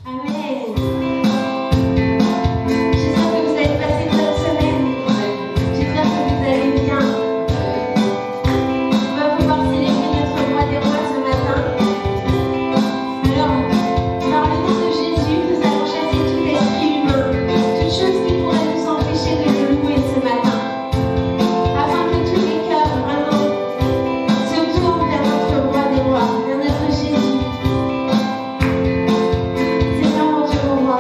Amen. J'espère que vous avez passé une bonne semaine. J'espère que vous allez bien. On va pouvoir célébrer notre roi des rois ce matin. Alors, par le nom de Jésus, nous allons chasser tout esprit humain, toute chose qui pourrait nous empêcher de le louer ce matin. Afin que tous les cœurs vraiment se tournent vers notre roi des rois, vers notre Jésus. C'est vraiment Dieu mon roi.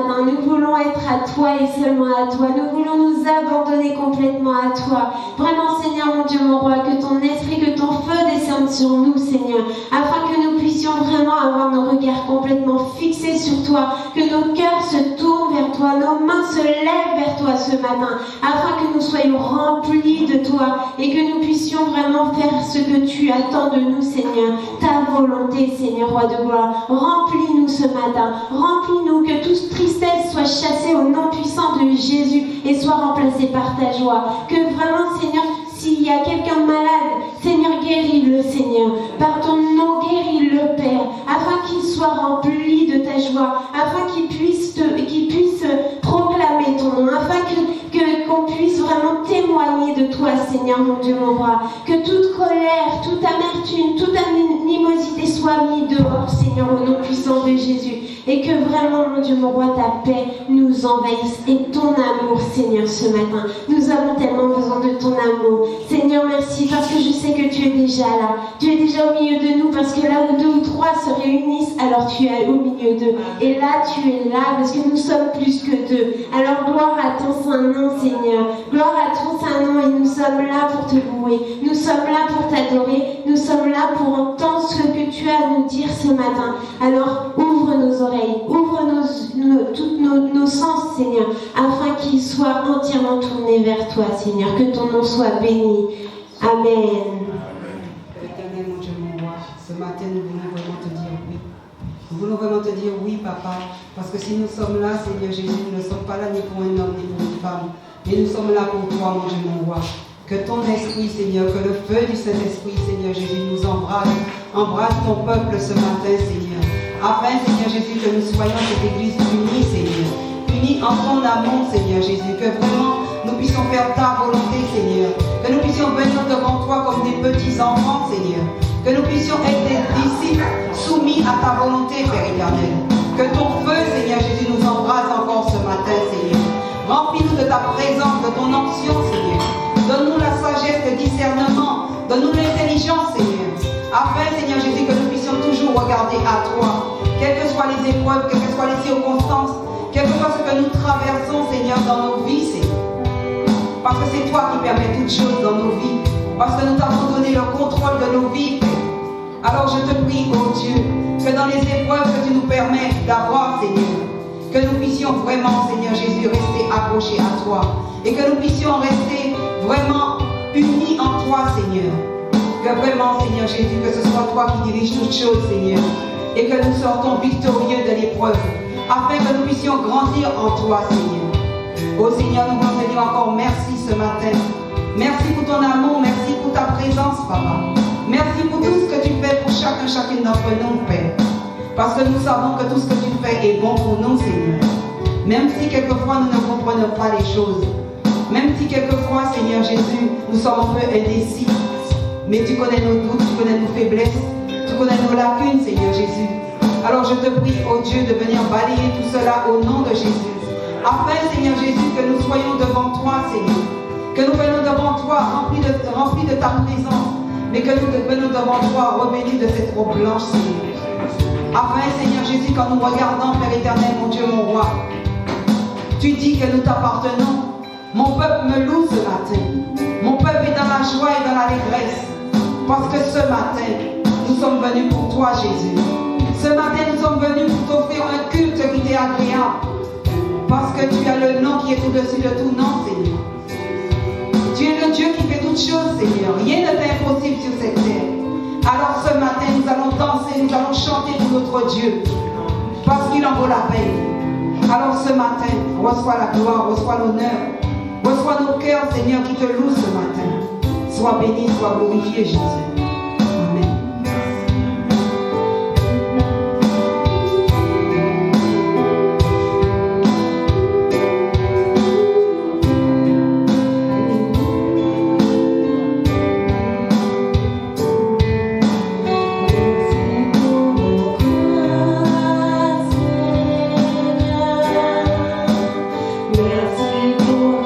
matin. Nous voulons être à toi et seulement à toi. Nous voulons nous abandonner complètement à toi. Vraiment, Seigneur, mon Dieu, mon roi, que ton esprit, que ton feu descende sur nous, Seigneur, afin que nous puissions vraiment avoir nos regards complètement fixés sur toi, que nos cœurs se tournent vers toi, nos mains se lèvent vers toi ce matin, afin que nous soyons remplis de toi et que nous puissions vraiment faire ce que tu attends de nous, Seigneur. Ta volonté, Seigneur, roi de gloire. Remplis-nous ce matin. Remplis-nous, que toute tristesse soit chassée au nom puissant de Jésus et soit remplacée par ta joie. Que vraiment, Seigneur, s'il y a quelqu'un de malade, Seigneur, guéris-le, Seigneur. Par ton nom, guéris-le, Père, afin qu'il soit rempli de ta joie, afin qu'il puisse proclamer ton nom, afin qu'on puisse vraiment témoigner de toi, Seigneur, mon Dieu, mon roi. Que toute colère, toute amertume, toute animosité soit mise dehors, Seigneur, au nom puissant de Jésus. Et que vraiment, mon Dieu, mon roi, ta paix nous envahisse et ton amour, Seigneur, ce matin. Nous avons tellement besoin de ton amour. Seigneur, merci parce que je sais que tu es déjà là. Tu es déjà au milieu de nous parce que là où 2 ou 3 se réunissent, alors tu es au milieu d'eux. Et là, tu es là parce que nous sommes plus que 2. Alors gloire à ton saint nom, Seigneur. Gloire à ton saint nom et nous sommes là pour te louer. Nous sommes là pour t'adorer. Nous sommes là pour entendre ce que tu as à nous dire ce matin. Alors ouvre nos oreilles, ouvre tous nos sens, Seigneur, afin qu'ils soient entièrement tournés vers toi, Seigneur. Que ton nom soit béni. Amen. Éternel, mon Dieu, mon roi, ce matin, nous voulons vraiment te dire oui. Nous voulons vraiment te dire oui, Papa, parce que si nous sommes là, Seigneur Jésus, nous ne sommes pas là ni pour un homme, ni pour une femme, mais nous sommes là pour toi, mon Dieu, mon roi. Que ton esprit, Seigneur, que le feu du Saint-Esprit, Seigneur Jésus, nous embrasse ton peuple ce matin, Seigneur. Afin, Seigneur Jésus, que nous soyons cette église unie, Seigneur. Unie en ton amour, Seigneur Jésus. Que vraiment nous puissions faire ta volonté, Seigneur. Que nous puissions venir devant toi comme des petits enfants, Seigneur. Que nous puissions être des disciples soumis à ta volonté, Père éternel. Que ton feu, Seigneur Jésus, nous embrase encore ce matin, Seigneur. Remplis-nous de ta présence, de ton onction, Seigneur. Donne-nous la sagesse, le discernement. Donne-nous l'intelligence, Seigneur. Afin, Seigneur Jésus, que nous puissions toujours regarder à toi. Quelles que soient les épreuves, quelles que soient les circonstances, quel que soit ce que nous traversons, Seigneur, dans nos vies, Seigneur. Parce que c'est toi qui permets toutes choses dans nos vies. Parce que nous t'avons donné le contrôle de nos vies, Père. Alors je te prie, oh Dieu, que dans les épreuves que tu nous permets d'avoir, Seigneur, que nous puissions vraiment, Seigneur Jésus, rester accrochés à toi. Et que nous puissions rester vraiment unis en toi, Seigneur. Que vraiment, Seigneur Jésus, que ce soit toi qui diriges toutes choses, Seigneur. Et que nous sortons victorieux de l'épreuve. Afin que nous puissions grandir en toi, Seigneur. Oh Seigneur, nous voulons te dire encore merci ce matin. Merci pour ton amour, merci pour ta présence, Papa. Merci pour tout ce que tu fais pour chacune d'entre nous, Père. Parce que nous savons que tout ce que tu fais est bon pour nous, Seigneur. Même si quelquefois nous ne comprenons pas les choses. Même si quelquefois, Seigneur Jésus, nous sommes un peu indécis. Mais tu connais nos doutes, tu connais nos faiblesses, tu connais nos lacunes, Seigneur Jésus. Alors je te prie, oh Dieu, de venir balayer tout cela au nom de Jésus. Afin, Seigneur Jésus, que nous soyons devant toi, Seigneur. Que nous venions devant toi remplis de ta présence. Mais que nous venons devant toi revêtus de cette robe blanche, Seigneur. Afin, Seigneur Jésus, quand nous regardons, Père éternel, mon Dieu, mon roi, tu dis que nous t'appartenons. Mon peuple me loue ce matin. Mon peuple est dans la joie et dans l'allégresse. Parce que ce matin, nous sommes venus pour toi, Jésus. Ce matin, nous sommes venus pour t'offrir un culte qui t'est agréable. Parce que tu as le nom qui est au-dessus de tout nom, Seigneur. Tu es le Dieu qui fait toutes choses, Seigneur. Rien ne t'est impossible sur cette terre. Alors ce matin, nous allons danser, nous allons chanter pour notre Dieu. Parce qu'il en vaut la peine. Alors ce matin, reçois la gloire, reçois l'honneur. Reçois nos cœurs, Seigneur, qui te louent ce matin. Sois béni, sois glorifié, Jésus. Amen. Merci pour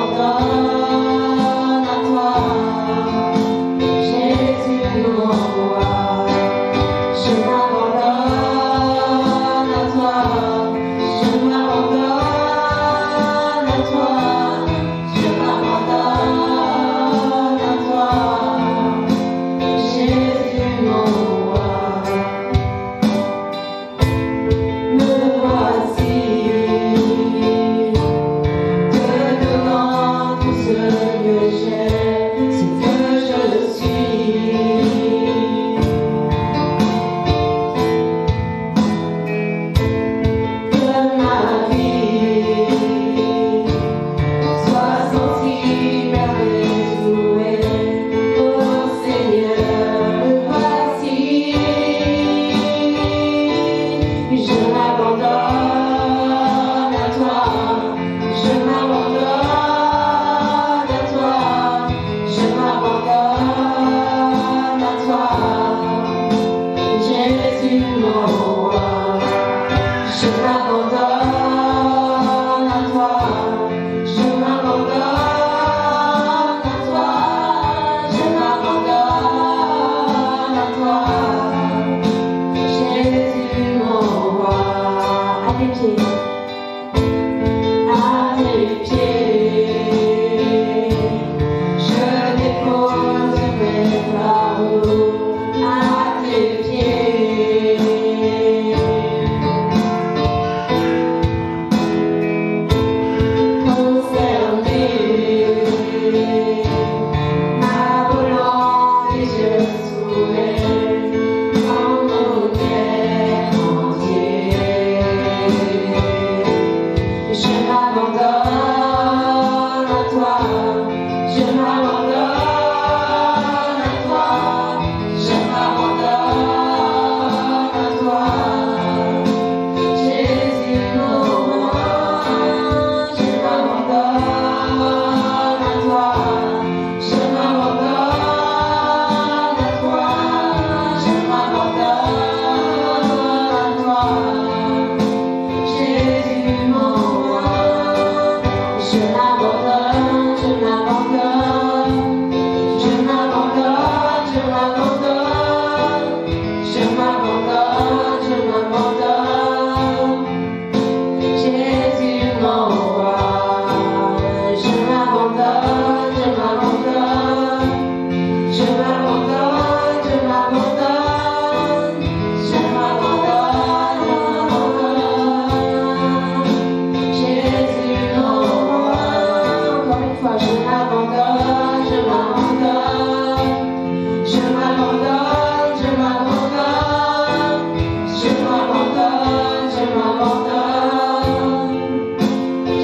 m'abandonne à toi, Jésus mon roi. Je m'abandonne à toi, je m'abandonne à toi, je m'abandonne à toi, Jésus mon roi. Me voici, te donnant tout ce que j'ai, ce que je suis. Que ma vie soit sensible à mes souhaits. Oh Seigneur, me voici. Je m'abandonne à toi, je m'abandonne à toi, je m'abandonne à toi, Jésus mon roi. Je m'abandonne à toi, je m'abandonne à toi, je m'abandonne à toi, Jésus mon roi. À tes pieds, à tes pieds, je dépose mes fardeaux. À tes pieds, concerné, ma volonté je soumets en mon être entier. Je m'abandonne à toi, je m'abandonne à toi, je m'abandonne à toi, Jésus mon roi. Je m'abandonne à toi, je m'abandonne à toi, je m'abandonne à toi, Jésus mon roi. Je m'abandonne, je m'abandonne, je m'abandonne, je m'abandonne, je m'abandonne, je m'abandonne, Jésus mon roi. Je m'abandonne, je m'abandonne, je m'abandonne, je m'abandonne, je m'abandonne, Jésus mon roi. Encore une fois, je m'abandonne, je m'abandonne, je m'abandonne, je m'abandonne, je m'abandonne, je m'abandonne,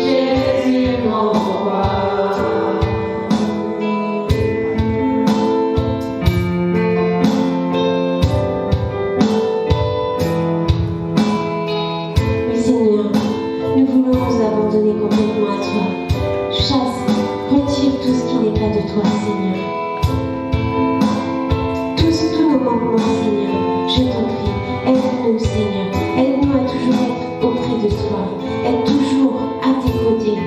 Jésus mon roi. Oui Seigneur, nous voulons nous abandonner complètement à toi. Chasse, retire tout ce qui n'est pas de toi, Seigneur. Tous nos manquements, Seigneur, je t'en prie, aide-nous, Seigneur. Aide-nous à toujours être auprès de toi, être toujours à tes côtés.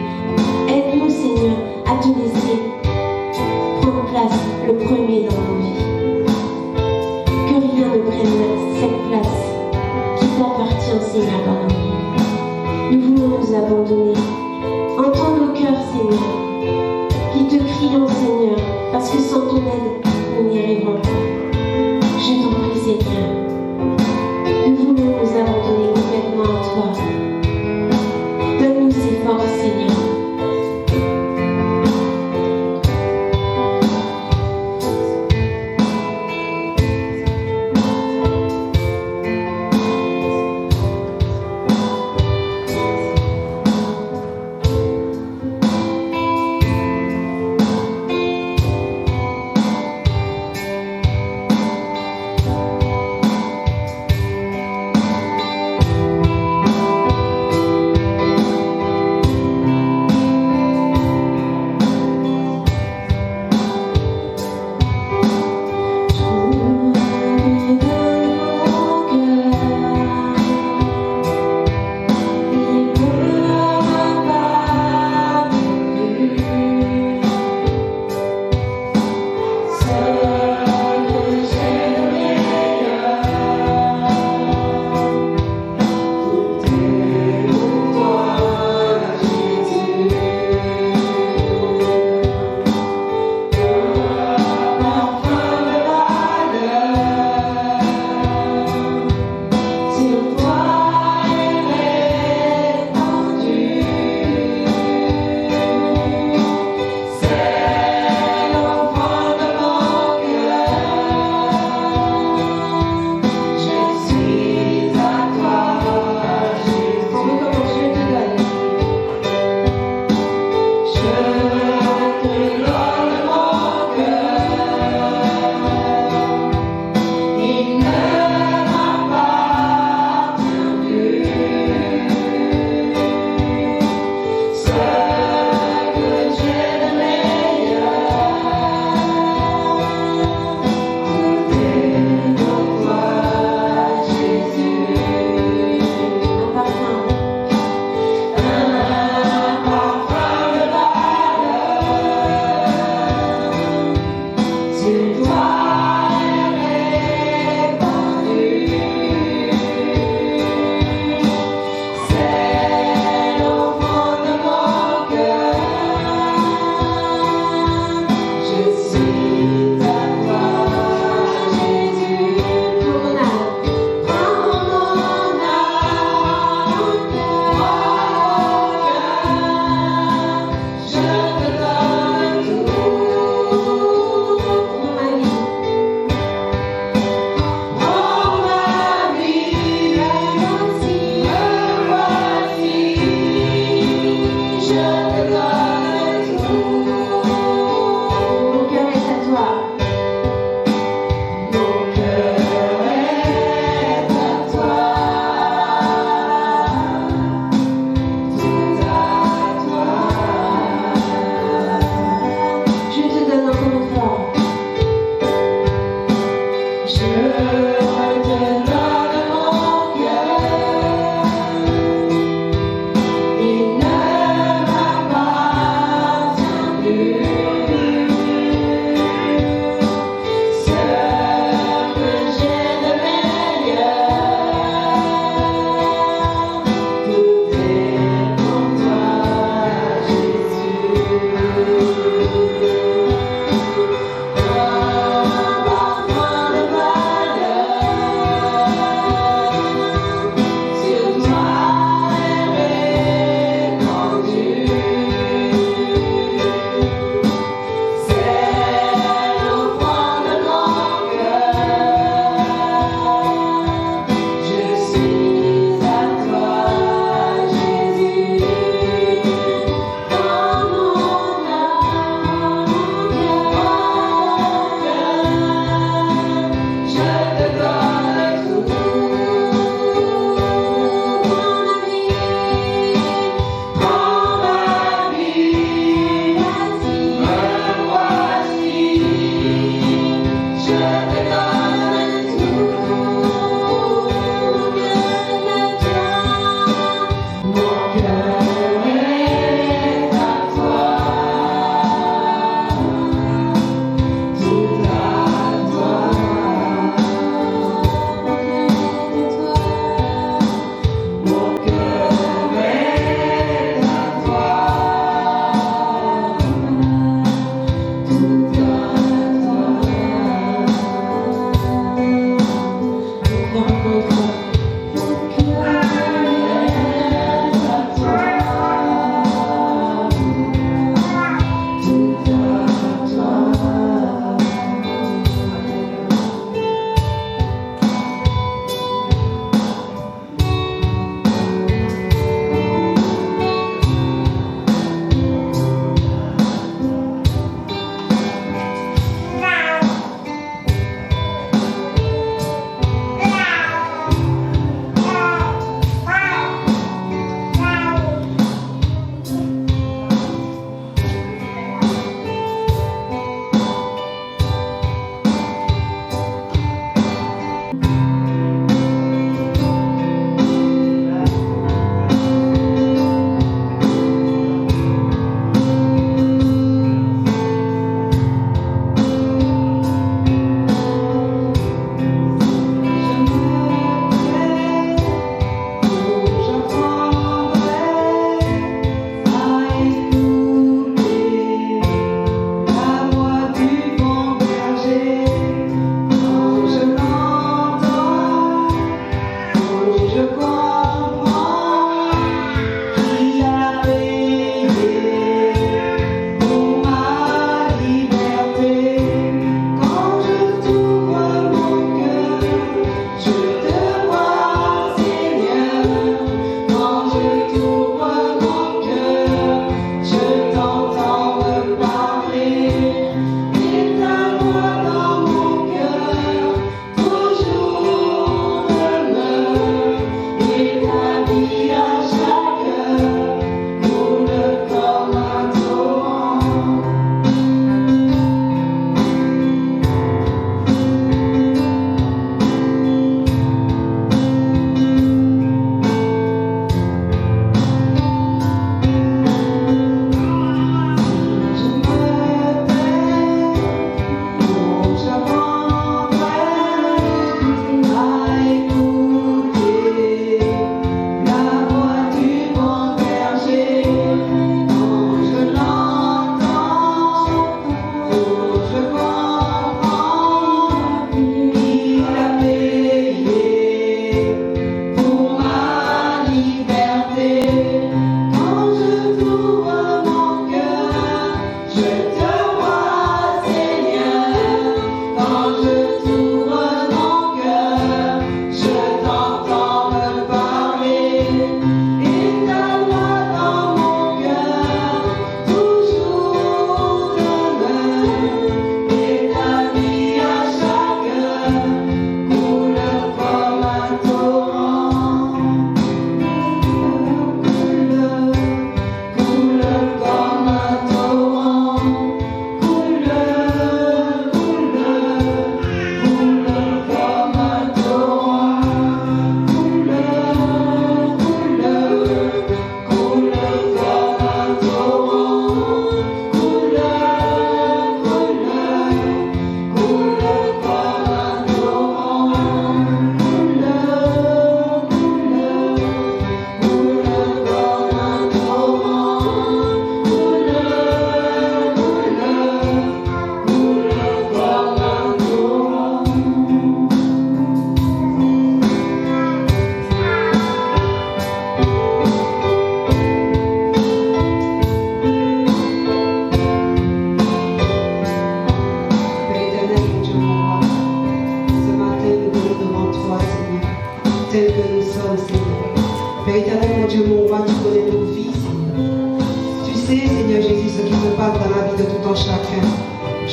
Aide-nous, Seigneur, à te laisser prendre place le premier dans nos vies. Que rien ne prenne cette place qui t'appartient, Seigneur, dans nos vies. Nous voulons nous abandonner. Entends nos cœurs, Seigneur, qui te crions, Seigneur, parce que sans ton aide, nous n'y arriverons pas. Je t'en prie, Seigneur. Nous voulons nous abandonner complètement à toi. Donne-nous ces forces, Seigneur. Un parfum de valeur.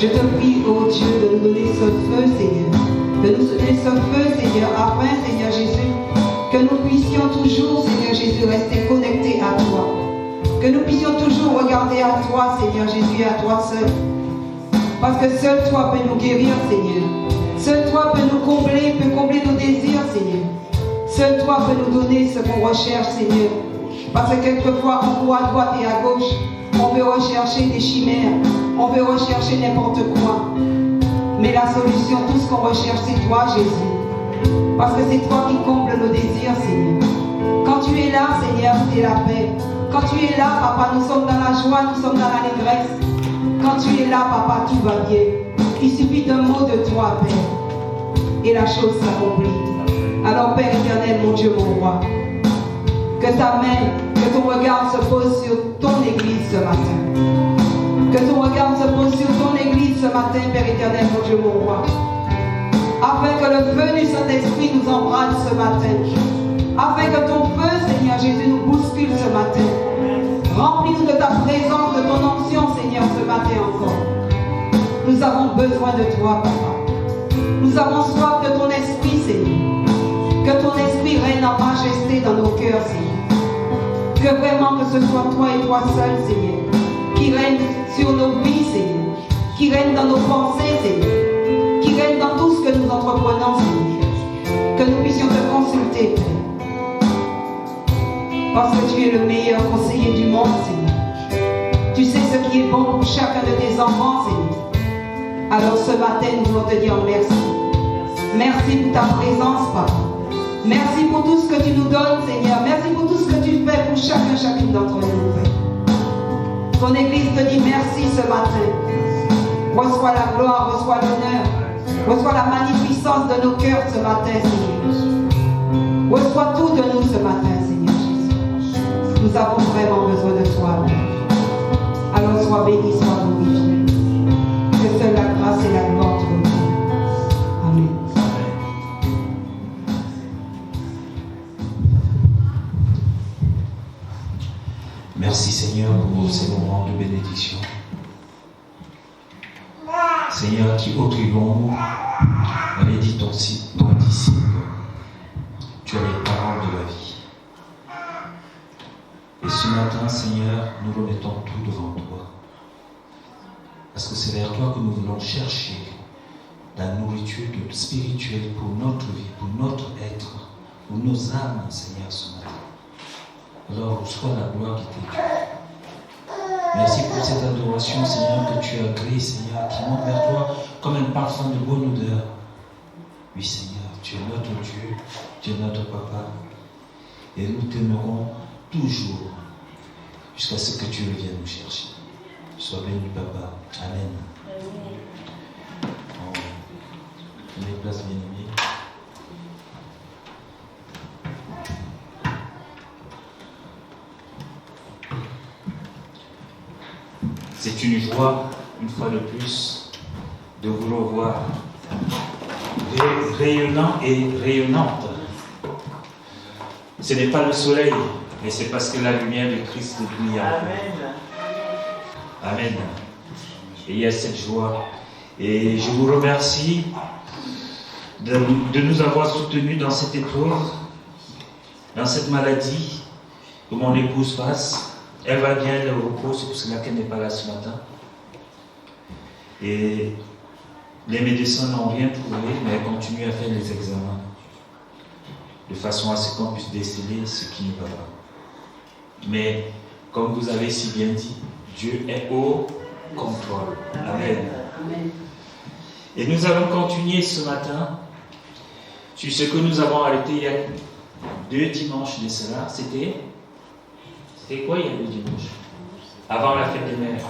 Je te prie, ô Dieu, de nous donner ce feu, Seigneur. De nous donner ce feu, Seigneur, afin, Seigneur Jésus, que nous puissions toujours, Seigneur Jésus, rester connectés à toi. Que nous puissions toujours regarder à toi, Seigneur Jésus, et à toi seul. Parce que seul toi peux nous guérir, Seigneur. Seul toi peut nous combler, peut combler nos désirs, Seigneur. Seul toi peut nous donner ce qu'on recherche, Seigneur. Parce que quelquefois, on court à droite et à gauche. On veut rechercher des chimères. On veut rechercher n'importe quoi. Mais la solution, tout ce qu'on recherche, c'est toi, Jésus. Parce que c'est toi qui combles nos désirs, Seigneur. Quand tu es là, Seigneur, c'est la paix. Quand tu es là, Papa, nous sommes dans la joie, nous sommes dans l'allégresse. Quand tu es là, Papa, tout va bien. Il suffit d'un mot de toi, Père. Et la chose s'accomplit. Alors, Père éternel, mon Dieu, mon roi, que ta main, que ton regard se pose sur ton église ce matin. Que ton regard se pose sur ton église ce matin, Père éternel, mon Dieu, mon roi. Afin que le feu du Saint-Esprit nous embrase ce matin. Afin que ton feu, Seigneur Jésus, nous bouscule ce matin. Remplis-nous de ta présence, de ton onction, Seigneur, ce matin encore. Nous avons besoin de toi, Papa. Nous avons soif de ton esprit, Seigneur. Que ton esprit règne en majesté dans nos cœurs, Seigneur. Que vraiment que ce soit toi et toi seul, Seigneur, qui règne sur nos vies, Seigneur. Qui règne dans nos pensées, Seigneur. Qui règne dans tout ce que nous entreprenons, Seigneur. Que nous puissions te consulter, Père. Parce que tu es le meilleur conseiller du monde, Seigneur. Tu sais ce qui est bon pour chacun de tes enfants, Seigneur. Alors ce matin, nous voulons te dire merci. Merci pour ta présence, Papa. Merci pour tout ce que tu nous donnes, Seigneur. Merci pour tout ce que tu fais pour chacune d'entre nous, Père. Ton Église te dit merci ce matin. Reçois la gloire, reçois l'honneur. Reçois la magnificence de nos cœurs ce matin, Seigneur. Reçois tout de nous ce matin, Seigneur Jésus. Nous avons vraiment besoin de toi, Père. Alors sois béni, sois glorifié. Que seule la grâce et la gloire te reviennent. Amen. Merci Seigneur pour ces moments de bénédiction. Seigneur, qui au triomphe avait dit ton disciple, tu as les paroles de la vie. Et ce matin, Seigneur, nous remettons tout devant toi. Parce que c'est vers toi que nous voulons chercher la nourriture spirituelle pour notre vie, pour notre être, pour nos âmes, Seigneur, ce matin. Alors, reçois la gloire qui t'est due. Merci pour cette adoration, Seigneur, que tu as créée, Seigneur, qui monte vers toi comme un parfum de bonne odeur. Oui, Seigneur, tu es notre Dieu, tu es notre Papa. Et nous t'aimerons toujours jusqu'à ce que tu reviennes nous chercher. Sois béni, Papa. Amen. Prenez place, bien-aimés. C'est une joie, une fois de plus, de vous revoir rayonnant et rayonnante. Ce n'est pas le soleil, mais c'est parce que la lumière de Christ brille en vous. Amen. Et il y a cette joie. Et je vous remercie de nous avoir soutenus dans cette épreuve, dans cette maladie que mon épouse passe. Elle va bien, elle repose, c'est pour cela qu'elle n'est pas là ce matin. Et les médecins n'ont rien trouvé, mais elle continue à faire les examens de façon à ce qu'on puisse déceler ce qui ne va pas. Mais, comme vous avez si bien dit, Dieu est au contrôle. Amen. Amen. Et nous allons continuer ce matin sur ce que nous avons arrêté il y a 2 dimanches de cela. C'était quoi il y a 2 dimanches? Avant la fête des mères.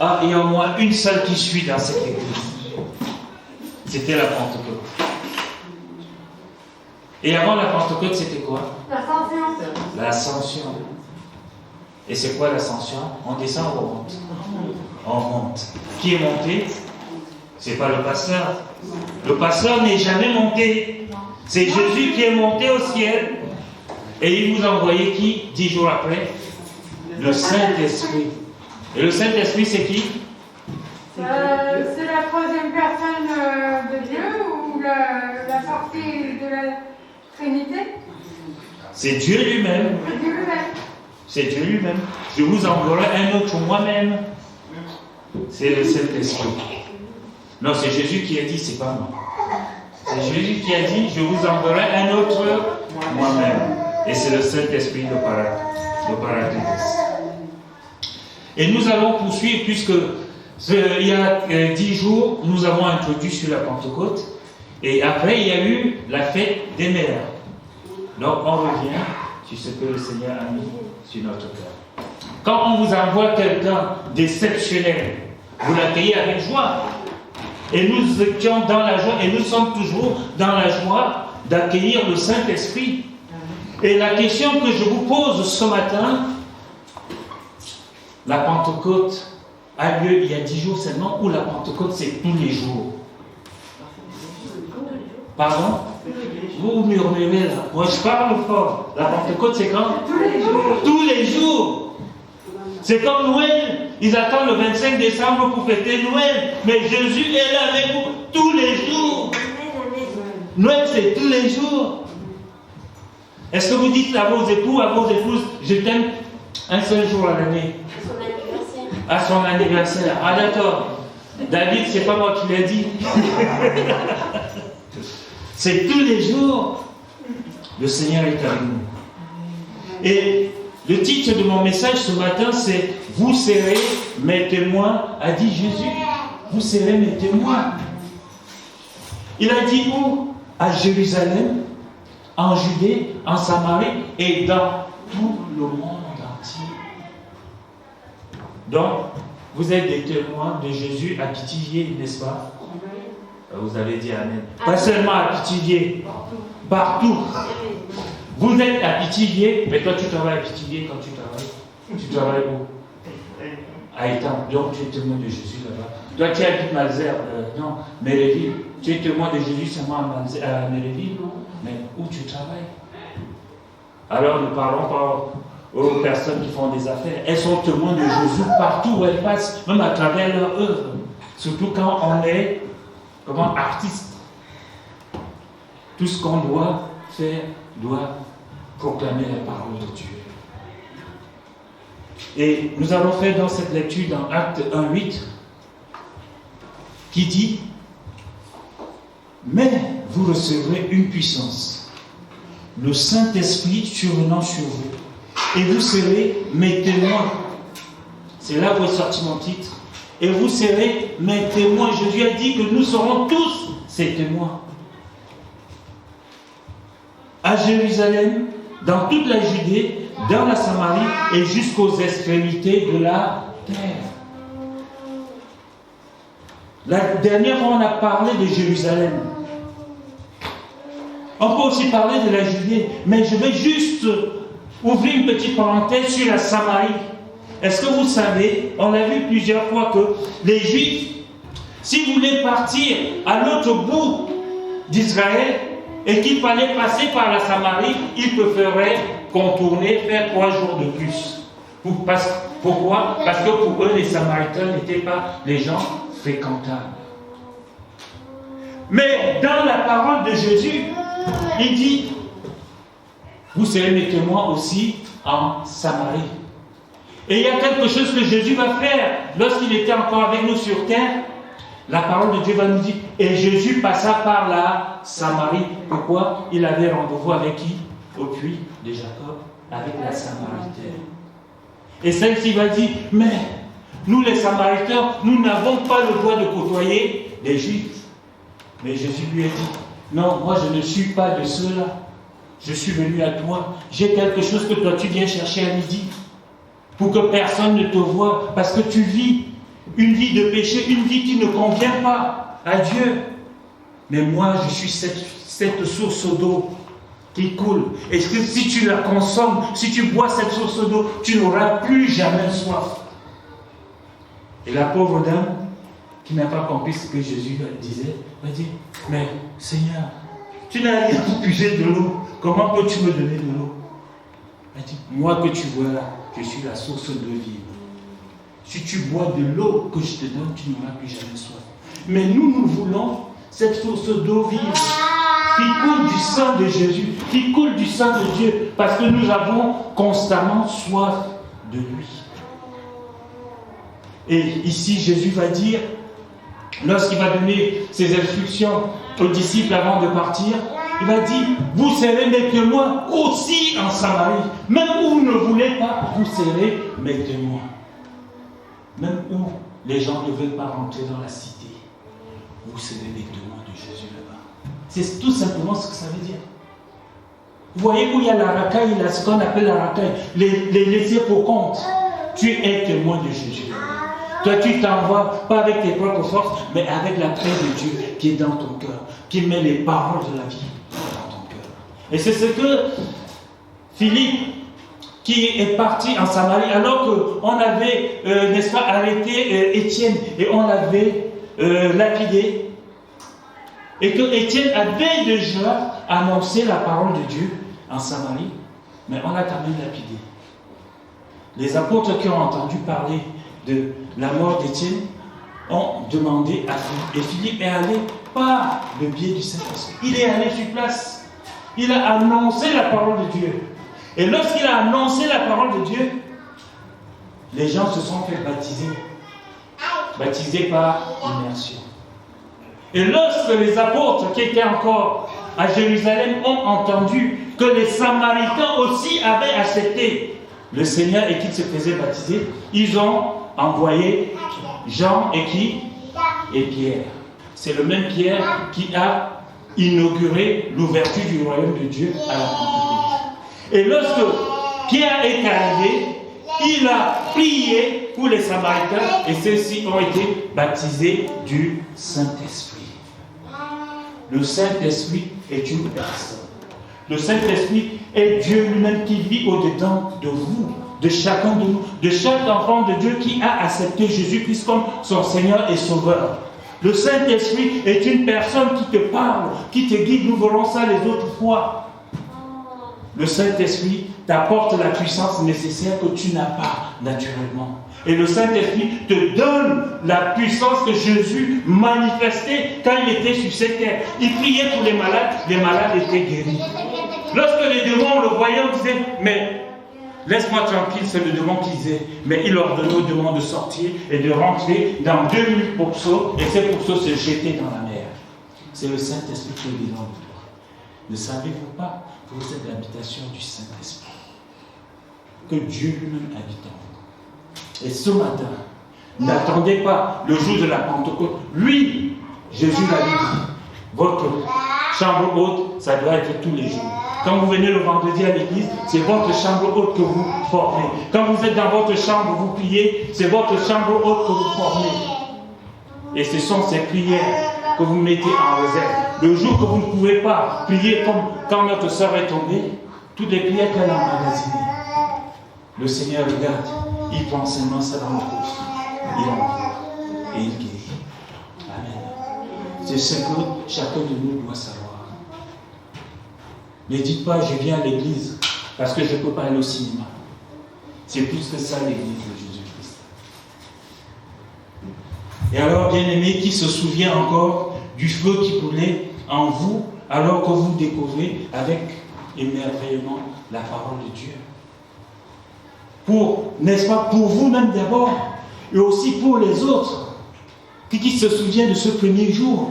Ah, il y a au moins une seule qui suit dans cette église. C'était la Pentecôte. Et avant la Pentecôte, c'était quoi? L'ascension. L'ascension. Et c'est quoi l'ascension? On descend ou on monte? On monte. Qui est monté? C'est pas le pasteur. Le pasteur n'est jamais monté. C'est Jésus qui est monté au ciel. Et il vous a envoyé qui 10 jours après? Le Saint-Esprit. Et le Saint-Esprit, c'est qui? C'est la 3e personne de Dieu ou la partie de la Trinité? C'est Dieu lui-même. C'est Dieu lui-même. C'est Dieu lui-même. Je vous enverrai un autre moi-même. C'est le Saint-Esprit. Non, c'est Jésus qui a dit, c'est pas moi. C'est Jésus qui a dit, je vous enverrai un autre moi-même. Et c'est le Saint-Esprit, le Paraclétos. Et nous allons poursuivre, puisque il y a 10 jours, nous avons introduit sur la Pentecôte. Et après, il y a eu la fête des mères. Donc, on revient sur ce que le Seigneur a mis sur notre cœur. Quand on vous envoie quelqu'un d'exceptionnel, vous l'accueillez avec joie. Et nous étions dans la joie, et nous sommes toujours dans la joie d'accueillir le Saint-Esprit. Et la question que je vous pose ce matin, la Pentecôte a lieu il y a 10 jours seulement, ou la Pentecôte c'est tous les jours? Pardon? Vous murmurez là. Moi je parle fort. La Pentecôte c'est quand? Tous les jours. Tous les jours. C'est comme Noël. Ils attendent le 25 décembre pour fêter Noël. Mais Jésus est là avec vous tous les jours. Noël c'est tous les jours. Est-ce que vous dites à vos époux, à vos épouses, je t'aime un seul jour à l'année? À son anniversaire. Ah d'accord. David, c'est pas moi qui l'ai dit. C'est tous les jours. Le Seigneur est avec nous. Et le titre de mon message ce matin, c'est « Vous serez mes témoins », a dit Jésus. Vous serez mes témoins. Il a dit où? À Jérusalem, en Judée, en Samarie et dans tout le monde entier. Donc, vous êtes des témoins de Jésus à Pithiviers, n'est-ce pas? Vous allez dire Amen. Pas seulement à Pithiviers, partout. Vous êtes à Pithiviers, mais toi tu travailles à Pithiviers quand tu travailles. Tu travailles où? À Étang. Donc tu es témoin de Jésus là-bas. Toi qui habites Malesherbes, non, Méréville. Tu es témoin de Jésus seulement à Méréville, non? Mais où tu travailles? Alors ne parlons pas aux personnes qui font des affaires. Elles sont témoins de Jésus partout où elles passent, même à travers leur œuvre. Surtout quand on est artiste. Tout ce qu'on doit faire doit proclamer la parole de Dieu. Et nous allons faire dans cette lecture dans Acte 1:8 qui dit « Mais vous recevrez une puissance, le Saint-Esprit survenant sur vous, et vous serez mes témoins. » C'est là où est sorti mon titre. Et vous serez mes témoins. Jésus a dit que nous serons tous ses témoins. À Jérusalem, dans toute la Judée, dans la Samarie et jusqu'aux extrémités de la terre. La dernière fois, on a parlé de Jérusalem. On peut aussi parler de la Judée, mais je vais juste ouvrir une petite parenthèse sur la Samarie. Est-ce que vous savez, on l'a vu plusieurs fois que les Juifs, s'ils voulaient partir à l'autre bout d'Israël et qu'il fallait passer par la Samarie, ils préféraient contourner, faire 3 jours de plus. Pourquoi? Parce que pour eux, les Samaritains n'étaient pas les gens fréquentables. Mais dans la parole de Jésus, il dit, vous serez mes témoins aussi en Samarie. Et il y a quelque chose que Jésus va faire lorsqu'il était encore avec nous sur terre. La parole de Dieu va nous dire, et Jésus passa par la Samarie. Pourquoi? Il avait rendez-vous avec qui? Au puits de Jacob, avec la Samaritaine. Et celle-ci va dire, mais nous les Samaritains, nous n'avons pas le droit de côtoyer les Juifs. Mais Jésus lui a dit, non, moi je ne suis pas de ceux-là. Je suis venu à toi. J'ai quelque chose que toi tu viens chercher à midi. Pour que personne ne te voie. Parce que tu vis une vie de péché, une vie qui ne convient pas à Dieu. Mais moi je suis cette source d'eau qui coule. Et que si tu la consommes, si tu bois cette source d'eau, tu n'auras plus jamais soif. Et la pauvre dame, qui n'a pas compris ce que Jésus disait, va dire, mais Seigneur, tu n'as rien pour puiser de l'eau. Comment peux-tu me donner de l'eau? Elle dit, moi que tu vois là, je suis la source de vie. Si tu bois de l'eau que je te donne, tu n'auras plus jamais soif. Mais nous voulons cette source d'eau vive qui coule du sang de Jésus, qui coule du sang de Dieu, parce que nous avons constamment soif de lui. Et ici, Jésus va dire, lorsqu'il va donner ses instructions aux disciples avant de partir, il va dire, vous serez mes témoins aussi en Samarie. Même où vous ne voulez pas, vous serez mes témoins. Même où les gens ne veulent pas rentrer dans la cité, vous serez les témoins de Jésus là-bas. C'est tout simplement ce que ça veut dire. Vous voyez où il y a la racaille, il y a ce qu'on appelle la racaille, les laissés pour compte. Tu es témoin de Jésus. Toi, tu t'envoies pas avec tes propres forces, mais avec la paix de Dieu qui est dans ton cœur, qui met les paroles de la vie dans ton cœur. Et c'est ce que Philippe, qui est parti en Samarie, alors qu'on avait, n'est-ce pas, arrêté Étienne et on l'avait lapidé, et que Étienne avait déjà annoncé la parole de Dieu en Samarie, mais on l'a quand même lapidé. Les apôtres qui ont entendu parler de la mort d'Étienne ont demandé à Philippe. Et Philippe est allé par le biais du Saint-Esprit. Il est allé sur place. Il a annoncé la parole de Dieu. Et lorsqu'il a annoncé la parole de Dieu, les gens se sont fait baptiser. Baptisés par immersion. Et lorsque les apôtres qui étaient encore à Jérusalem ont entendu que les Samaritains aussi avaient accepté le Seigneur et qu'ils se faisaient baptiser, ils ont envoyé Jean et qui? Et Pierre. C'est le même Pierre qui a inauguré l'ouverture du royaume de Dieu à la Pentecôte. Et lorsque Pierre est arrivé, il a prié pour les Samaritains et ceux-ci ont été baptisés du Saint-Esprit. Le Saint-Esprit est une personne. Le Saint-Esprit est Dieu lui-même qui vit au-dedans de vous, de chacun de nous, de chaque enfant de Dieu qui a accepté Jésus-Christ comme son Seigneur et Sauveur. Le Saint-Esprit est une personne qui te parle, qui te guide. Nous verrons ça les autres fois. Le Saint-Esprit t'apporte la puissance nécessaire que tu n'as pas naturellement. Et le Saint-Esprit te donne la puissance que Jésus manifestait quand il était sur cette terre. Il priait pour les malades étaient guéris. Lorsque les démons le voyaient, on disait, mais laisse-moi tranquille, c'est le démon qui disait. Mais il ordonnait aux démons de sortir et de rentrer dans 2000 pourceaux, et ces pourceaux se jetaient dans la mer. C'est le Saint-Esprit qui est dedans de toi. Ne savez-vous pas que vous êtes l'habitation du Saint-Esprit? Que Dieu lui-même habite en vous. Et ce matin, n'attendez pas le jour de la Pentecôte. Lui, Jésus l'avait dit, votre chambre haute, ça doit être tous les jours. Quand vous venez le vendredi à l'église, c'est votre chambre haute que vous formez. Quand vous êtes dans votre chambre, vous priez, c'est votre chambre haute que vous formez. Et ce sont ces prières que vous mettez en réserve. Le jour que vous ne pouvez pas prier comme quand notre sœur est tombée, toutes les prières qu'elle a emmagasinées, le Seigneur regarde, il prend seulement ça dans le coffre, il envoie et il guérit. Amen. C'est ce que chacun de nous doit savoir. Ne dites pas, je viens à l'église parce que je ne peux pas aller au cinéma. C'est plus que ça l'église de Jésus-Christ. Et alors, bien-aimé, qui se souvient encore du feu qui brûlait en vous alors que vous découvrez avec émerveillement la parole de Dieu? N'est-ce pas, pour vous-même d'abord, et aussi pour les autres, qui se souvient de ce premier jour.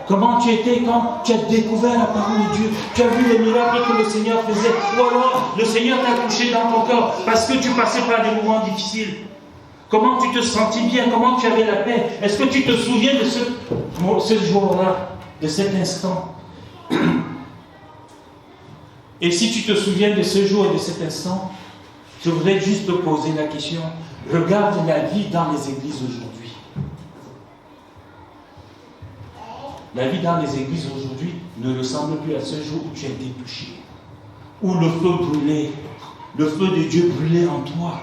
Comment tu étais quand tu as découvert la parole de Dieu, tu as vu les miracles que le Seigneur faisait, ou alors le Seigneur t'a touché dans ton cœur parce que tu passais par des moments difficiles. Comment tu te sentis bien, comment tu avais la paix. Est-ce que tu te souviens de ce jour-là, de cet instant? Et si tu te souviens de ce jour et de cet instant, je voudrais juste te poser la question. Regarde la vie dans les églises aujourd'hui. La vie dans les églises aujourd'hui ne ressemble plus à ce jour où tu as été touché, où le feu brûlait, le feu de Dieu brûlait en toi.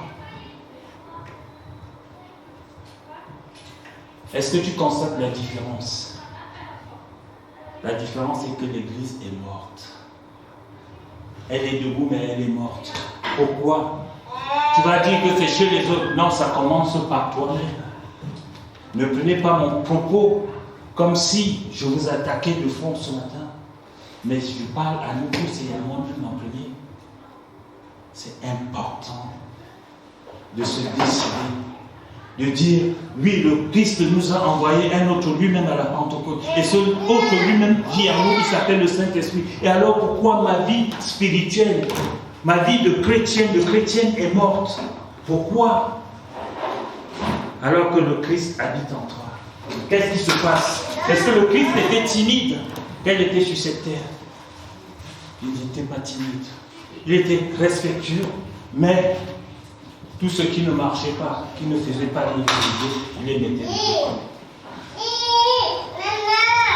Est-ce que tu constates la différence? La différence est que l'église est morte. Elle est debout, mais elle est morte. Pourquoi? Tu vas dire que c'est chez les autres. Non, ça commence par toi-même. Ne prenez pas mon propos comme si je vous attaquais de front ce matin. Mais je parle à nous tous et à moi-même en premier. C'est important de se décider, de dire, oui, le Christ nous a envoyé un autre lui-même à la Pentecôte. Et ce autre lui-même vit en nous, il s'appelle le Saint-Esprit. Et alors pourquoi ma vie spirituelle, ma vie de chrétienne est morte? Pourquoi? Alors que le Christ habite en toi. Qu'est-ce qui se passe? Est-ce que le Christ était timide quand il était sur cette terre? Il n'était pas timide. Il était respectueux, mais tout ce qui ne marchait pas, qui ne faisait pas il les mettait de côté.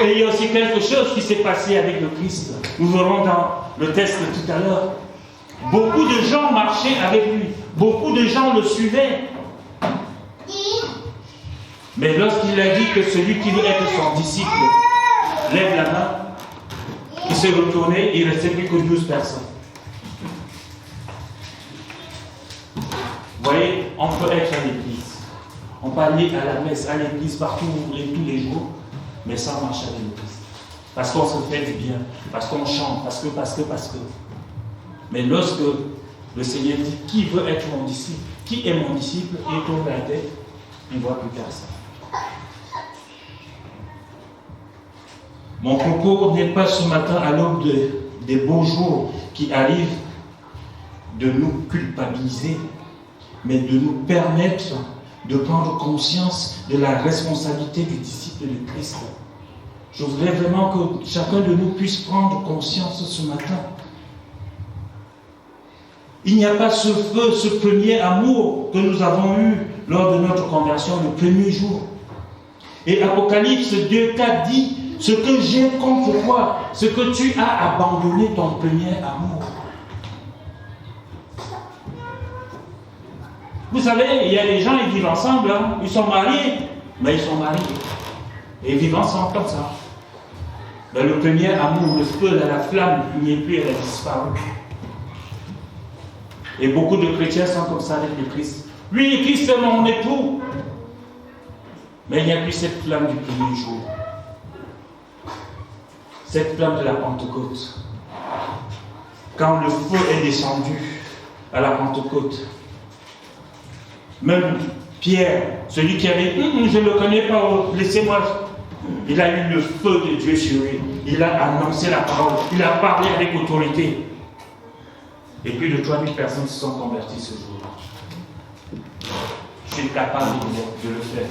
Et il y a aussi quelque chose qui s'est passé avec le Christ. Nous verrons dans le texte de tout à l'heure. Beaucoup de gens marchaient avec lui. Beaucoup de gens le suivaient. Mais lorsqu'il a dit que celui qui veut être son disciple lève la main, il s'est retourné, il ne restait plus que 12 personnes. Vous voyez, on peut être à l'église. On peut aller à la messe, à l'église, partout où vous voulez, tous les jours, mais sans marcher avec le Christ. Parce qu'on se fait du bien, parce qu'on chante, parce que. Mais lorsque le Seigneur dit, qui veut être mon disciple? Qui est mon disciple? Il tourne la tête, il ne voit plus personne. Mon propos n'est pas ce matin à l'aube des beaux jours qui arrivent de nous culpabiliser, mais de nous permettre de prendre conscience de la responsabilité du disciple de Christ. Je voudrais vraiment que chacun de nous puisse prendre conscience ce matin. Il n'y a pas ce feu, ce premier amour que nous avons eu lors de notre conversion le premier jour. Et Apocalypse 2:4 dit, ce que j'ai contre toi, ce que tu as abandonné ton premier amour. Vous savez, il y a des gens, ils vivent ensemble, hein. Ils sont mariés, mais ils sont mariés. Et ils vivent ensemble comme ça. Mais le premier amour, le feu, la flamme, il n'y est plus, elle a disparu. Et beaucoup de chrétiens sont comme ça avec le Christ. Lui, le Christ est mon époux. Mais il n'y a plus cette flamme du premier jour. Cette flamme de la Pentecôte. Quand le feu est descendu à la Pentecôte, même Pierre, celui qui avait dit, je ne le connais pas, laissez-moi. Il a eu le feu de Dieu sur lui. Il a annoncé la parole. Il a parlé avec autorité. Et plus de 3000 personnes se sont converties ce jour-là. Je suis capable de le faire.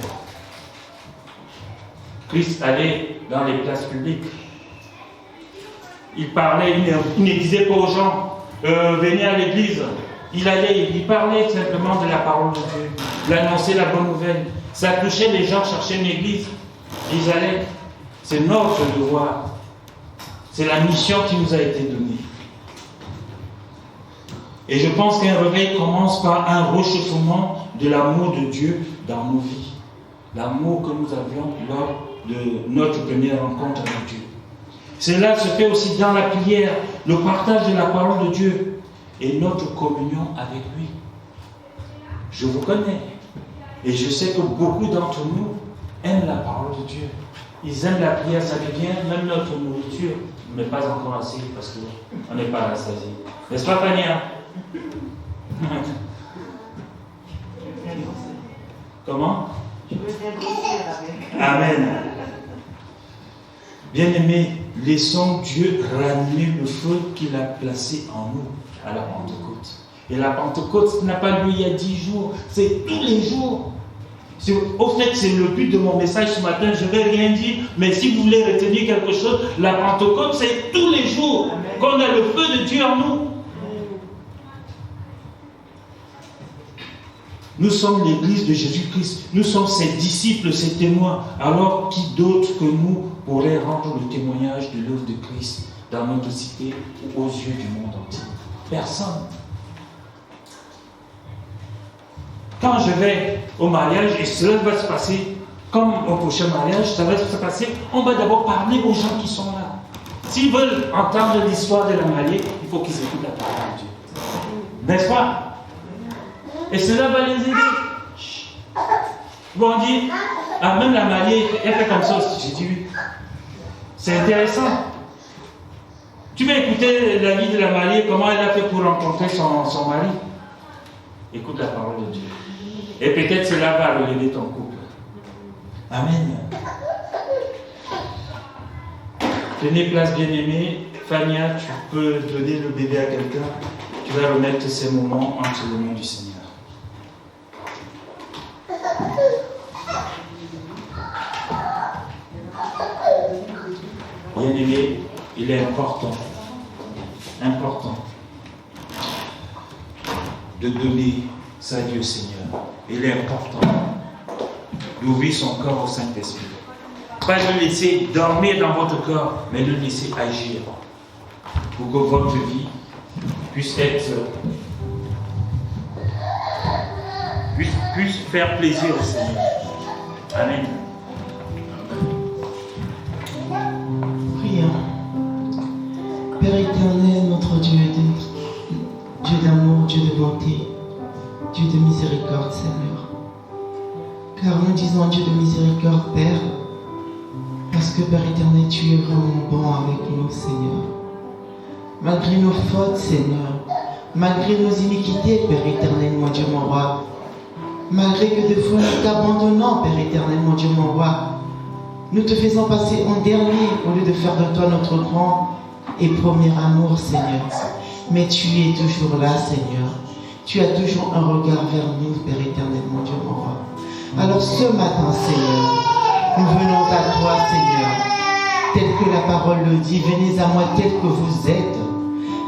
Christ allait dans les places publiques. Il parlait, il ne disait pas aux gens, venez à l'église. Il parlait simplement de la parole de Dieu. Il annonçait la bonne nouvelle. Ça touchait les gens, cherchaient une église. Ils allaient. C'est notre devoir. C'est la mission qui nous a été donnée. Et je pense qu'un réveil commence par un réchauffement de l'amour de Dieu dans nos vies. L'amour que nous avions lors de notre première rencontre avec Dieu. Cela se fait aussi dans la prière, le partage de la parole de Dieu et notre communion avec lui. Je vous connais et je sais que beaucoup d'entre nous aiment la parole de Dieu. Ils aiment la prière, ça devient même notre nourriture, mais pas encore assez parce qu'on n'est pas rassasié. N'est-ce pas, Fania? Comment? Amen. Bien-aimés, laissons Dieu ranimer le feu qu'il a placé en nous à la Pentecôte. Et la Pentecôte, ce n'a pas lieu il y a 10 jours, c'est tous les jours. Au fait, c'est le but de mon message ce matin. Je ne vais rien dire, mais si vous voulez retenir quelque chose, la Pentecôte, c'est tous les jours qu'on a le feu de Dieu en nous. Nous sommes l'Église de Jésus-Christ. Nous sommes ses disciples, ses témoins. Alors, qui d'autre que nous pourrait rendre le témoignage de l'œuvre de Christ dans notre cité ou aux yeux du monde entier? Personne. Quand je vais au mariage, et cela va se passer comme au prochain mariage, ça va se passer, on va d'abord parler aux gens qui sont là. S'ils veulent entendre l'histoire de la mariée, il faut qu'ils écoutent la parole de Dieu. N'est-ce pas? Et cela va les aider. Ils vont dire, ah, même la mariée, elle fait comme ça aussi. J'ai dit oui. C'est intéressant. Tu vas écouter la vie de la mariée, comment elle a fait pour rencontrer son mari. Écoute la parole de Dieu. Et peut-être cela va relever ton couple. Amen. Tenez place, bien-aimé. Fania, tu peux donner le bébé à quelqu'un. Tu vas remettre ces moments entre les mains du Seigneur. Bien-aimé, il est important de donner sa vie au Seigneur. Il est important d'ouvrir son corps au Saint-Esprit. Pas de le laisser dormir dans votre corps, mais de le laisser agir pour que votre vie puisse faire plaisir au Seigneur. Amen. Prions. Père éternel, notre Dieu, Dieu d'amour, Dieu de bonté, Dieu de miséricorde, Seigneur. Car nous disons Dieu de miséricorde, Père, parce que Père éternel, tu es vraiment bon avec nous, Seigneur. Malgré nos fautes, Seigneur, malgré nos iniquités, Père éternel, mon Dieu, mon roi, malgré que des fois nous t'abandonnons, Père éternel, mon Dieu, mon roi, nous te faisons passer en dernier au lieu de faire de toi notre grand et premier amour, Seigneur. Mais tu es toujours là, Seigneur. Tu as toujours un regard vers nous, Père éternel, mon Dieu, mon roi. Alors ce matin, Seigneur, nous venons à toi, Seigneur, tel que la parole le dit. Venez à moi tel que vous êtes.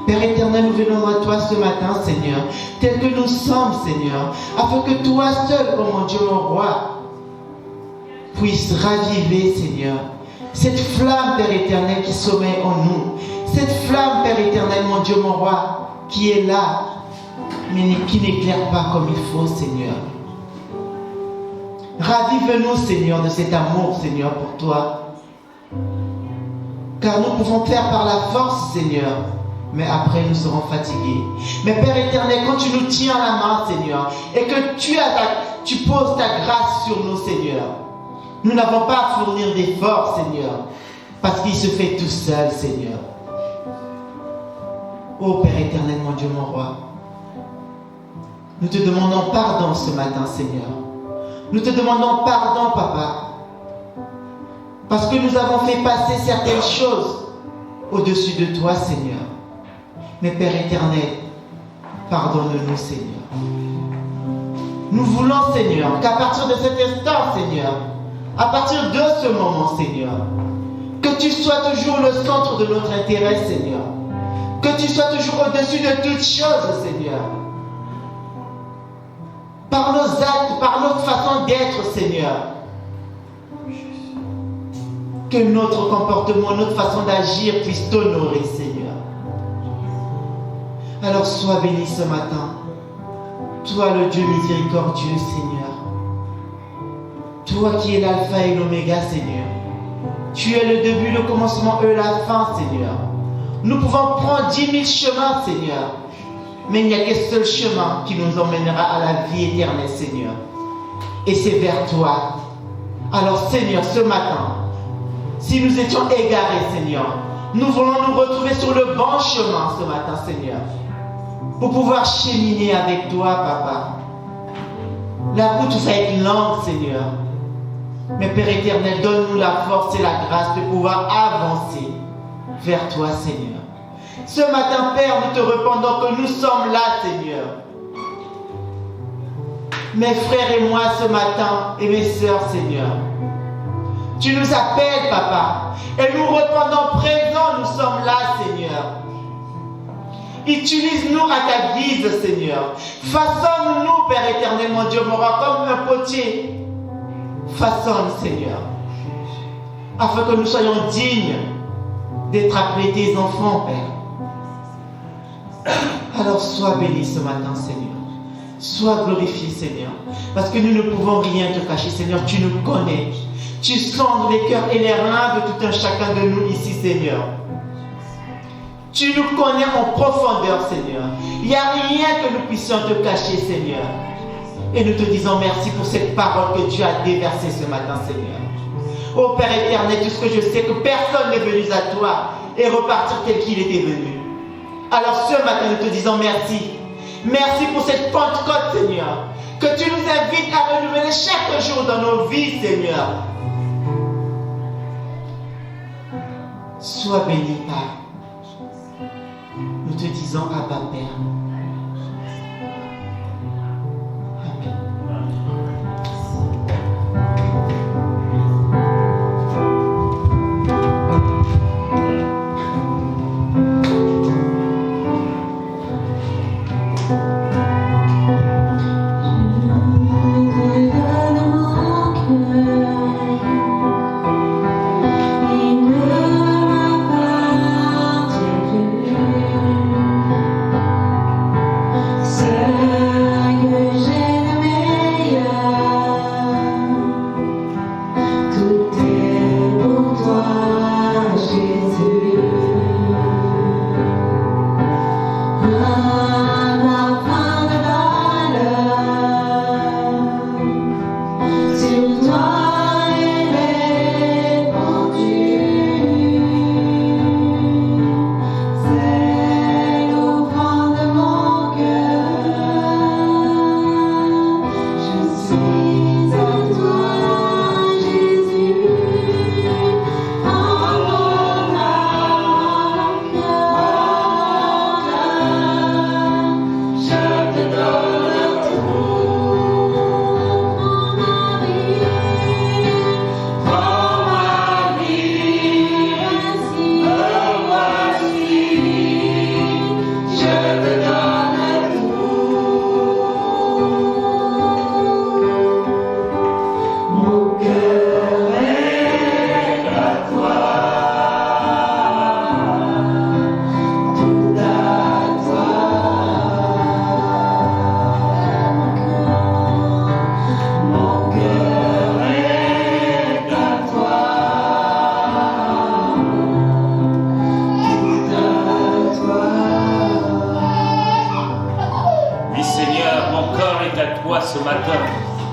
Père éternel, nous venons à toi ce matin, Seigneur, tel que nous sommes, Seigneur, afin que toi seul, oh mon Dieu, mon roi, puisse raviver, Seigneur, cette flamme, Père éternel, qui sommeille en nous. Cette flamme, Père éternel, mon Dieu, mon roi, qui est là, mais qui n'éclaire pas comme il faut, Seigneur. Ravive-nous, Seigneur, de cet amour, Seigneur, pour toi. Car nous pouvons faire par la force, Seigneur, mais après nous serons fatigués. Mais Père éternel, quand tu nous tiens la main, Seigneur, et que tu poses ta grâce sur nous, Seigneur, nous n'avons pas à fournir d'efforts, Seigneur, parce qu'il se fait tout seul, Seigneur. Ô Père éternel, mon Dieu, mon roi, nous te demandons pardon ce matin, Seigneur. Nous te demandons pardon, Papa, parce que nous avons fait passer certaines choses au-dessus de toi, Seigneur. Mais Père éternel, pardonne-nous, Seigneur. Nous voulons, Seigneur, qu'à partir de cet instant, Seigneur, à partir de ce moment, Seigneur, que tu sois toujours le centre de notre intérêt, Seigneur. Que tu sois toujours au-dessus de toutes choses, Seigneur. Par nos actes, par notre façon d'être, Seigneur. que notre comportement, notre façon d'agir puisse t'honorer, Seigneur. Alors sois béni ce matin. Toi, le Dieu miséricordieux, Seigneur. Toi qui es l'alpha et l'oméga, Seigneur. Tu es le début, le commencement et la fin, Seigneur. Nous pouvons prendre 10 000 chemins, Seigneur. Mais il n'y a qu'un seul chemin qui nous emmènera à la vie éternelle, Seigneur. Et c'est vers toi. Alors, Seigneur, ce matin, si nous étions égarés, Seigneur, nous voulons nous retrouver sur le bon chemin ce matin, Seigneur, pour pouvoir cheminer avec toi, Papa. La route va être longue, Seigneur. Mais Père éternel, donne-nous la force et la grâce de pouvoir avancer vers toi, Seigneur. Ce matin, Père, nous te répondons que nous sommes là, Seigneur. Mes frères et moi ce matin, et mes sœurs, Seigneur. Tu nous appelles, Papa, et nous répondons présents, nous sommes là, Seigneur. Utilise-nous à ta guise, Seigneur. Façonne-nous, Père éternel, mon Dieu, mon roi, comme un potier. Façonne, Seigneur, afin que nous soyons dignes d'être appelés tes enfants, Père. Alors sois béni ce matin, Seigneur. Sois glorifié, Seigneur, parce que nous ne pouvons rien te cacher, Seigneur. Tu nous connais. Tu sondes les cœurs et les reins de tout un chacun de nous ici, Seigneur. Tu nous connais en profondeur, Seigneur. Il n'y a rien que nous puissions te cacher, Seigneur. Et nous te disons merci pour cette parole que tu as déversée ce matin, Seigneur. Ô Père éternel, tout ce que je sais, que personne n'est venu à toi et repartir tel qu'il était venu. Alors ce matin, nous te disons merci. Merci pour cette Pentecôte, Seigneur. Que tu nous invites à renouveler chaque jour dans nos vies, Seigneur. Sois béni, Père. Nous te disons Abba, Père.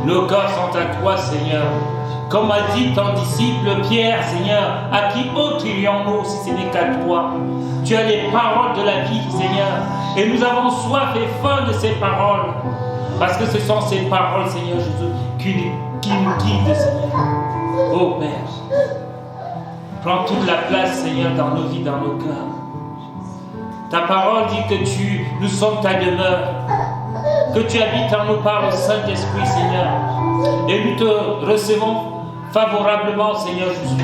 Nos cœurs sont à toi, Seigneur. Comme a dit ton disciple Pierre, Seigneur, à qui autre irions-nous si ce n'est qu'à toi? Tu as les paroles de la vie, Seigneur. Et nous avons soif et faim de ces paroles. Parce que ce sont ces paroles, Seigneur Jésus, qui nous guident, Seigneur. Oh Père, prends toute la place, Seigneur, dans nos vies, dans nos cœurs. Ta parole dit que nous sommes ta demeure, que tu habites en nous par le Saint-Esprit, Seigneur. Et nous te recevons favorablement, Seigneur Jésus.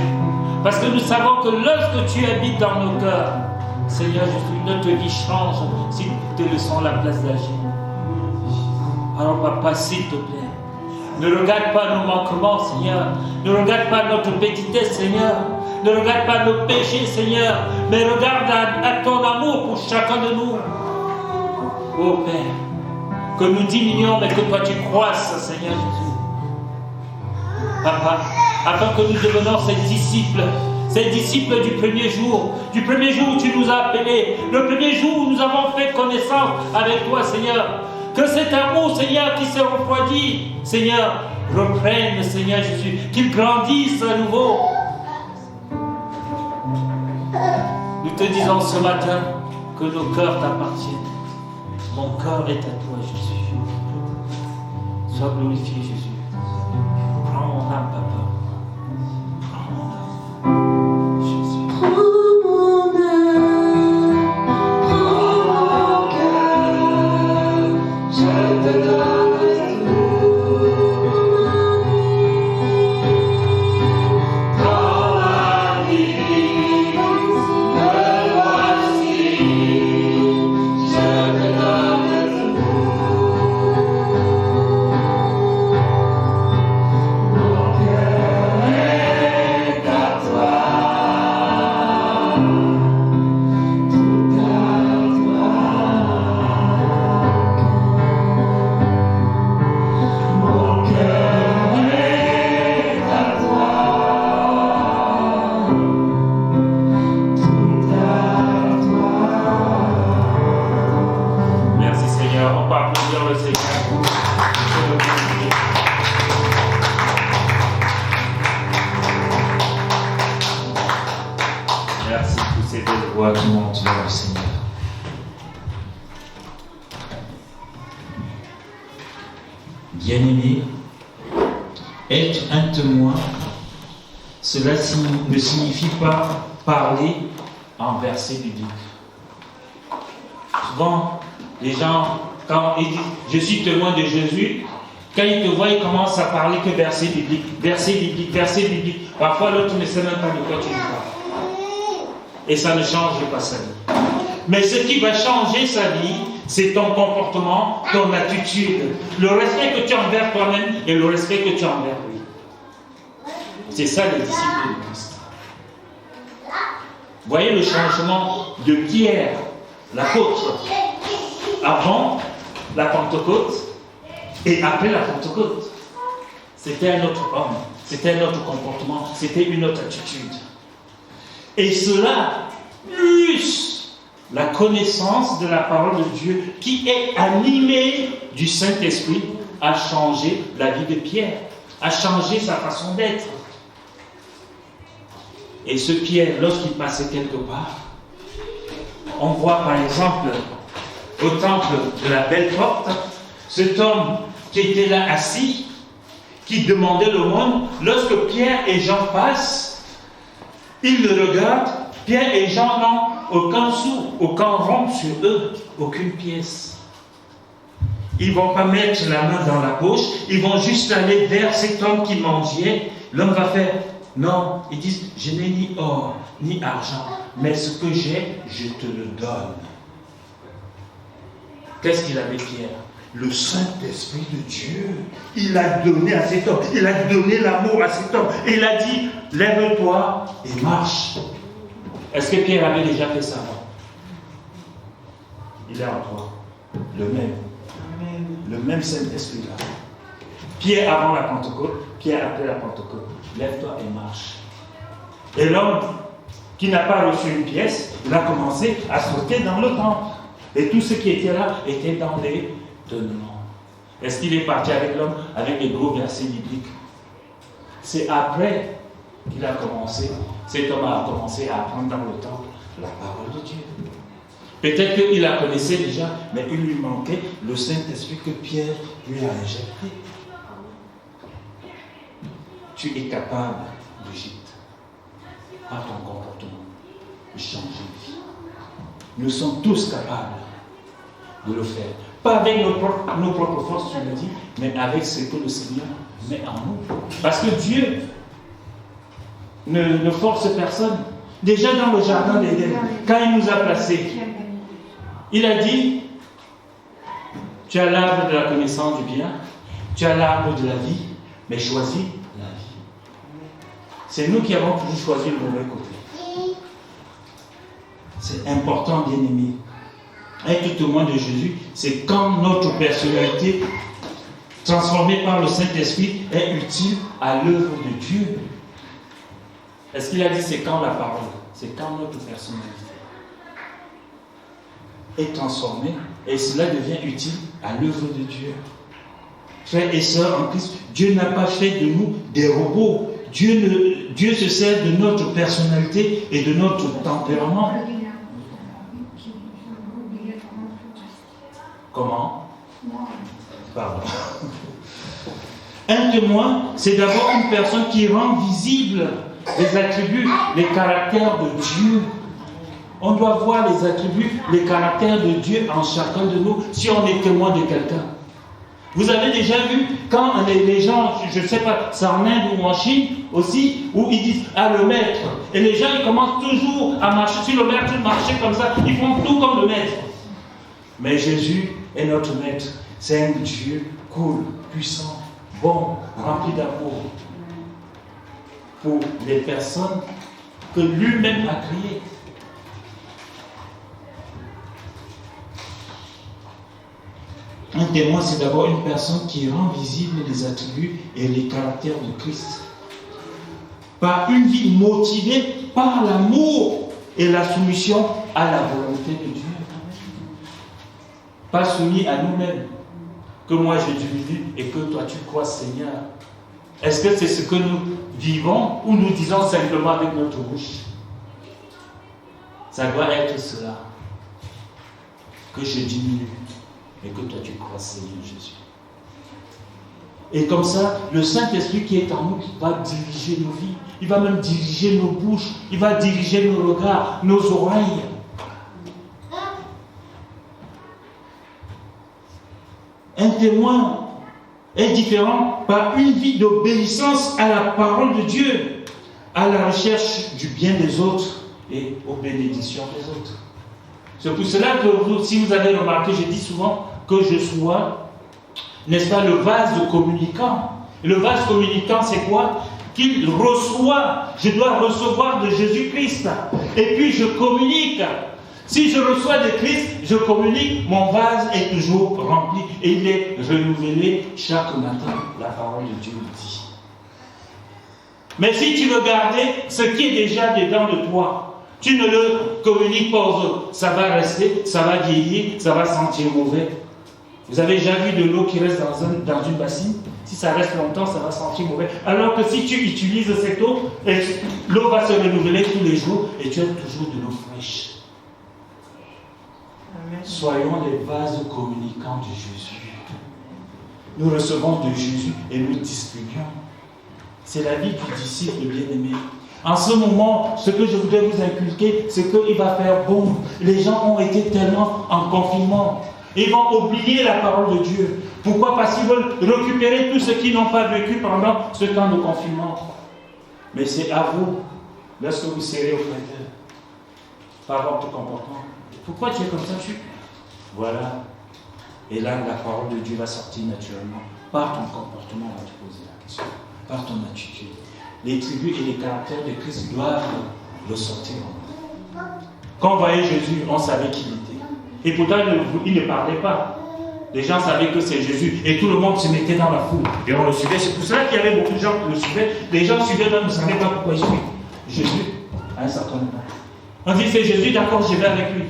Parce que nous savons que lorsque tu habites dans nos cœurs, Seigneur Jésus, notre vie change si nous te laissons la place d'agir. Alors Papa, s'il te plaît, ne regarde pas nos manquements, Seigneur. Ne regarde pas notre petitesse, Seigneur. Ne regarde pas nos péchés, Seigneur, mais regarde à ton amour pour chacun de nous. Oh Père, que nous diminuions, mais que toi tu croisses, Seigneur Jésus. Papa, afin que nous devenions ces disciples du premier jour où tu nous as appelés, le premier jour où nous avons fait connaissance avec toi, Seigneur. Que cet amour, Seigneur, qui s'est refroidi, Seigneur, reprenne, Seigneur Jésus, qu'il grandisse à nouveau. Nous te disons ce matin que nos cœurs t'appartiennent. Mon cœur est à toi, Jésus. Sois glorifié, Jésus. Prends mon âme, Papa. Prends mon âme. Jésus. Prends mon âme, prends mon cœur, je te donne tout. Prends ma vie, me voici, je te donne tout. Mon cœur est à toi, tout à toi. Mon cœur est à toi, tout à toi. Merci Seigneur. On peut applaudir le Seigneur. Merci pour ces belles voix qui montent vers le Seigneur. Bien-aimé, être un témoin, cela ne signifie pas parler en versets bibliques. Souvent, les gens, quand ils disent « je suis témoin de Jésus », quand ils te voient, ils commencent à parler que versets bibliques, versets bibliques, versets bibliques. Parfois, l'autre ne sait même pas de quoi tu parles. Et ça ne change pas sa vie. Mais ce qui va changer sa vie, c'est ton comportement, ton attitude, le respect que tu as envers toi-même et le respect que tu as envers lui. C'est ça les disciples de Christ. Voyez le changement de Pierre, l'apôtre, avant la Pentecôte et après la Pentecôte. C'était un autre homme, c'était un autre comportement, c'était une autre attitude. Et cela, plus la connaissance de la parole de Dieu qui est animée du Saint-Esprit, a changé la vie de Pierre, a changé sa façon d'être. Et ce Pierre, lorsqu'il passait quelque part, on voit par exemple au temple de la Belle Porte, cet homme qui était là assis, qui demandait l'aumône, lorsque Pierre et Jean passent, ils le regardent, Pierre et Jean n'ont aucun sou, aucun rond sur eux, aucune pièce. Ils ne vont pas mettre la main dans la poche, ils vont juste aller vers cet homme qui mangeait. L'homme va faire, non, ils disent, je n'ai ni or, ni argent, mais ce que j'ai, je te le donne. Qu'est-ce qu'il avait, Pierre? Le Saint-Esprit de Dieu. Il a donné à cet homme, il a donné l'amour à cet homme. Et il a dit, lève-toi et marche. Est-ce que Pierre avait déjà fait ça avant? Il est en toi. Le même Saint-Esprit-là. Pierre avant la Pentecôte, Pierre après la Pentecôte. Lève-toi et marche. Et l'homme qui n'a pas reçu une pièce, il a commencé à sauter dans le temple. Et tous ceux qui étaient là étaient dans les donnements. Est-ce qu'il est parti avec l'homme avec des gros versets bibliques? C'est après qu'il a commencé, cet homme a commencé à apprendre dans le temple la parole de Dieu. Peut-être qu'il la connaissait déjà, mais il lui manquait le Saint-Esprit que Pierre lui a injecté. Tu es capable, Brigitte, par ton comportement, de changer de vie. Nous sommes tous capables de le faire. Pas avec nos propres forces, tu me dis, mais avec ce que le Seigneur met en nous. Parce que Dieu ne force personne. Déjà dans le jardin d'Éden, quand il nous a placés, il a dit, tu as l'arbre de la connaissance du bien, tu as l'arbre de la vie, mais choisis la vie. C'est nous qui avons toujours choisi le mauvais côté. C'est important, bien aimé. Être témoin de Jésus, c'est quand notre personnalité, transformée par le Saint-Esprit, est utile à l'œuvre de Dieu. Est-ce qu'il a dit c'est quand la parole? C'est quand notre personnalité est transformée et cela devient utile à l'œuvre de Dieu. Frères et sœurs en Christ, Dieu n'a pas fait de nous des robots. Dieu se sert de notre personnalité et de notre tempérament. Comment? Pardon. Un témoin, c'est d'abord une personne qui rend visible les attributs, les caractères de Dieu. On doit voir les attributs, les caractères de Dieu en chacun de nous si on est témoin de quelqu'un. Vous avez déjà vu quand les gens, je ne sais pas, c'est en Inde ou en Chine aussi, où ils disent « Ah, le maître ». Et les gens, ils commencent toujours à marcher. Si le maître marchait comme ça, ils font tout comme le maître. Mais Jésus est notre maître. C'est un Dieu cool, puissant, bon, rempli d'amour pour les personnes que lui-même a créées. Un témoin, c'est d'abord une personne qui rend visible les attributs et les caractères de Christ. Par une vie motivée par l'amour et la soumission à la volonté de Dieu. Pas soumis à nous-mêmes. Que moi je diminue et que toi tu crois, Seigneur. Est-ce que c'est ce que nous vivons ou nous disons simplement avec notre bouche? Ça doit être cela. Que je diminue et que toi tu crois, Seigneur Jésus. Et comme ça, le Saint-Esprit qui est en nous va diriger nos vies. Il va même diriger nos bouches. Il va diriger nos regards, nos oreilles. Un témoin est différent par une vie d'obéissance à la parole de Dieu, à la recherche du bien des autres et aux bénédictions des autres. C'est pour cela que si vous avez remarqué, je dis souvent que je sois, n'est-ce pas, le vase de communicant. Le vase communicant, c'est quoi? Qu'il reçoit, je dois recevoir de Jésus-Christ. Et puis je communique. Si je reçois de Christ, je communique, mon vase est toujours rempli et il est renouvelé chaque matin. La parole de Dieu le dit. Mais si tu veux garder ce qui est déjà dedans de toi, tu ne le communiques pas aux autres. Ça va rester, ça va vieillir, ça va sentir mauvais. Vous avez déjà vu de l'eau qui reste dans une bassine? Si ça reste longtemps, ça va sentir mauvais. Alors que si tu utilises cette eau, l'eau va se renouveler tous les jours et tu as toujours de l'eau fraîche. Soyons les vases communicants de Jésus. Nous recevons de Jésus et nous distribuons. C'est la vie du disciple bien-aimé. En ce moment, ce que je voudrais vous inculquer, c'est qu'il va faire bon. Les gens ont été tellement en confinement. Ils vont oublier la parole de Dieu. Pourquoi? Parce qu'ils veulent récupérer tout ce qu'ils n'ont pas vécu pendant ce temps de confinement. Mais c'est à vous, lorsque vous serez auprès d'eux, par votre comportement. Pourquoi tu es comme ça? Voilà. Et là, la parole de Dieu va sortir naturellement. Par ton comportement, on va te poser la question. Par ton attitude. Les tribus et les caractères de Christ doivent ressortir en nous. Quand on voyait Jésus, on savait qui il était. Et pourtant, il ne parlait pas. Les gens savaient que c'est Jésus. Et tout le monde se mettait dans la foule. Et on le suivait. C'est pour cela qu'il y avait beaucoup de gens qui le suivaient. Les gens suivaient même, ne savaient pas pourquoi ils suivaient Jésus à un certain moment. On dit c'est Jésus, d'accord, je vais avec lui.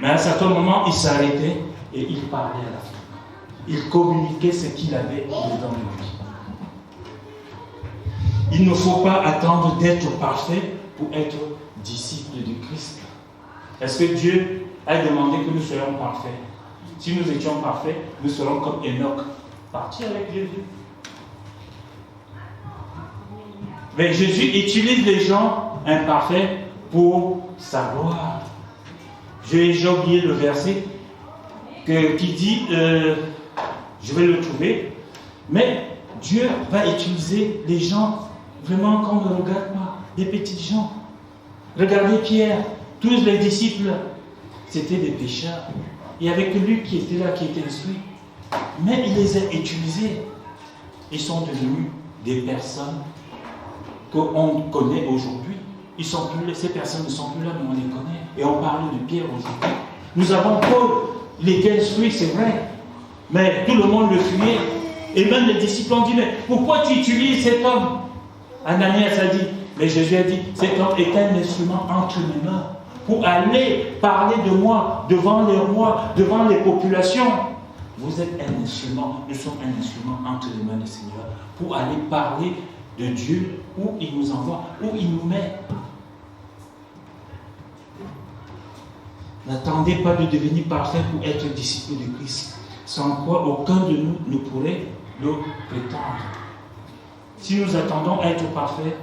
Mais à un certain moment, il s'arrêtait et il parlait à la foule. Il communiquait ce qu'il avait dedans de lui. Il ne faut pas attendre d'être parfait pour être disciple de Christ. Est-ce que Dieu a demandé que nous soyons parfaits? Si nous étions parfaits, nous serons comme Enoch, partis avec Jésus. Mais Jésus utilise les gens imparfaits pour sa gloire. J'ai oublié le verset qui dit, je vais le trouver, mais Dieu va utiliser les gens vraiment qu'on ne regarde pas, des petits gens. Regardez Pierre, tous les disciples, c'était des pécheurs. Il n'y avait que lui qui était là, qui était instruit. Mais il les a utilisés. Ils sont devenus des personnes qu'on connaît aujourd'hui. Ces personnes ne sont plus là, mais on les connaît. Et on parle de Pierre aujourd'hui. Nous avons Paul, il était instruit, c'est vrai. Mais tout le monde le fuyait. Et même les disciples ont dit, mais pourquoi tu utilises cet homme? Ananias a dit, mais Jésus a dit, cet homme est un instrument entre mes mains pour aller parler de moi devant les rois, devant les populations. Vous êtes un instrument, nous sommes un instrument entre les mains du Seigneur pour aller parler de Dieu où il nous envoie, où il nous met. N'attendez pas de devenir parfait pour être disciple de Christ, sans quoi aucun de nous ne pourrait le prétendre. Si nous attendons être parfaits,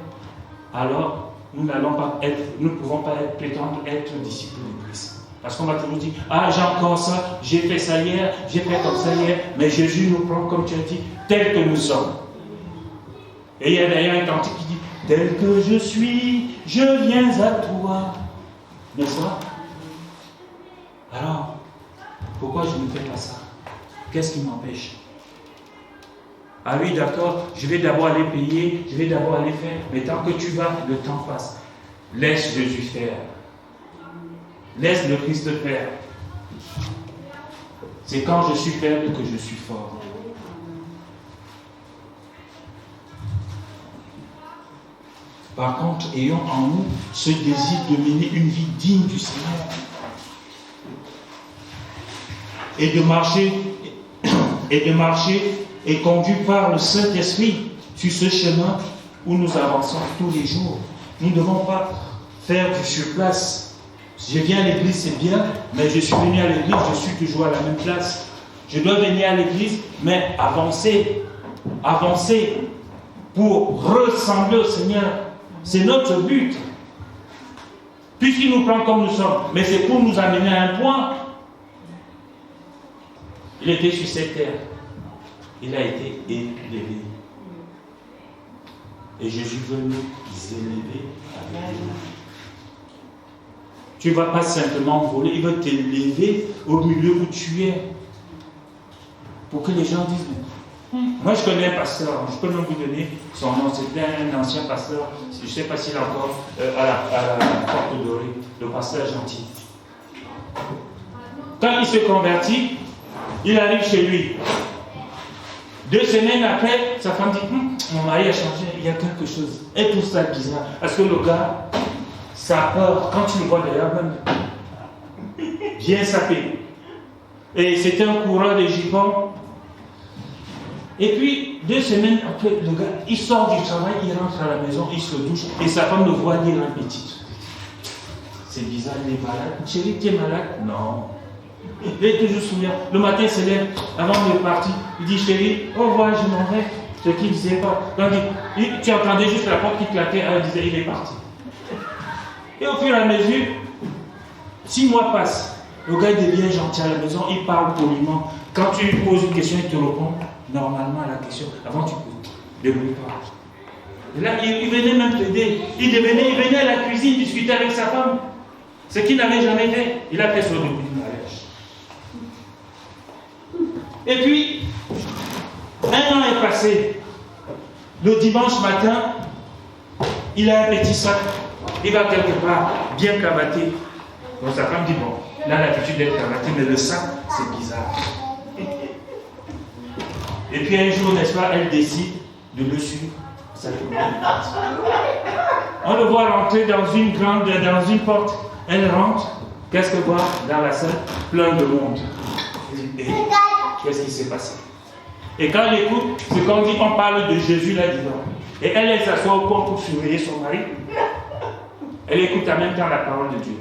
alors nous ne pouvons pas prétendre être disciples de Christ. Parce qu'on va toujours dire, ah j'ai encore ça, j'ai fait ça hier, j'ai fait comme ça hier, mais Jésus nous prend, comme tu as dit, tel que nous sommes. Et il y a d'ailleurs un cantique qui dit, tel que je suis, je viens à toi. N'est-ce pas? Alors, pourquoi je ne fais pas ça? Qu'est-ce qui m'empêche? Ah oui, d'accord, je vais d'abord aller payer, je vais d'abord aller faire, mais tant que tu vas, le temps passe. Laisse Jésus faire. Laisse le Christ faire. C'est quand je suis faible que je suis fort. Par contre, ayons en nous ce désir de mener une vie digne du Seigneur. Et de marcher et conduit par le Saint-Esprit sur ce chemin où nous avançons tous les jours. Nous ne devons pas faire du surplace. Je viens à l'église, c'est bien, mais je suis venu à l'église, je suis toujours à la même place. Je dois venir à l'église, mais avancer pour ressembler au Seigneur. C'est notre but. Puisqu'il nous prend comme nous sommes, mais c'est pour nous amener à un point. Il était sur cette terre. Il a été élevé. Et Jésus veut nous élever avec lui. Tu ne vas pas simplement voler, il veut t'élever au milieu où tu es. Pour que les gens disent, moi je connais un pasteur, je peux même vous donner son nom, c'était un ancien pasteur, je ne sais pas s'il est encore à la porte dorée, le pasteur gentil. Quand il se convertit, il arrive chez lui. 2 semaines après, sa femme dit, mon mari a changé, il y a quelque chose. Et tout ça bizarre. Parce que le gars, ça peur, quand tu le vois d'ailleurs, même bien sapé. Et c'était un coureur de jupons. Et puis, 2 semaines après, le gars, il sort du travail, il rentre à la maison, il se douche, et sa femme le voit dire un petit. C'est bizarre, il est malade. Chérie, tu es malade? Non. Il est toujours souriant. Le matin, il se lève, avant de partir, il dit, chérie, au revoir, je m'en vais. Ce qu'il ne disait pas. Donc, tu entendais juste la porte qui claquait, elle disait, il est parti. Et au fur et à mesure, 6 mois passent. Le gars devient gentil à la maison, il parle poliment. Quand tu lui poses une question, il te répond normalement à la question. Avant, tu peux débrouille-toi. Et là, il venait même t'aider. Il venait à la cuisine discuter avec sa femme. Ce qu'il n'avait jamais fait. Il a fait son début de mariage. Et puis, 1 an est passé. Le dimanche matin, il a un petit sac. Il va quelque part, bien cravaté. Donc sa femme dit, bon, il a l'habitude d'être cravaté, mais le sac, c'est bizarre. Et puis un jour, n'est-ce pas, elle décide de le suivre. On le voit rentrer dans une porte. Elle rentre. Qu'est-ce que voit dans la salle? Plein de monde. Qu'est-ce qui s'est passé? Et quand elle écoute, c'est qu'on dit, on parle de Jésus là-dedans. Et elle s'assoit au coin pour surveiller son mari. Elle écoute en même temps la parole de Dieu.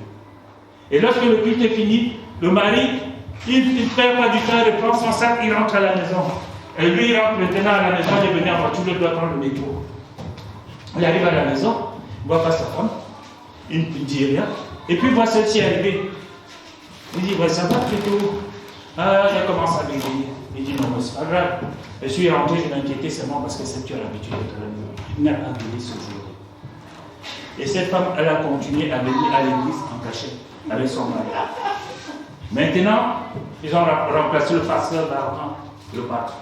Et lorsque le culte est fini, le mari, il ne perd pas du temps, il prend son sac, il rentre à la maison. Et lui, il rentre maintenant à la maison, il est venu en voiture, il doit prendre le métro. Il arrive à la maison, il ne voit pas sa femme, il ne dit rien. Et puis il voit celle-ci arriver. Il dit, ouais, ça va plutôt. Ah, elle commence à bégayer. Il dit, non, mais c'est pas grave. Je suis rentré, je m'inquiétais seulement parce que c'est tu as l'habitude d'être à la maison. Il n'a pas donné ce jour. Et cette femme, elle a continué à venir à l'église en cachette avec son mari. Maintenant, ils ont remplacé le pasteur d'Arcan, le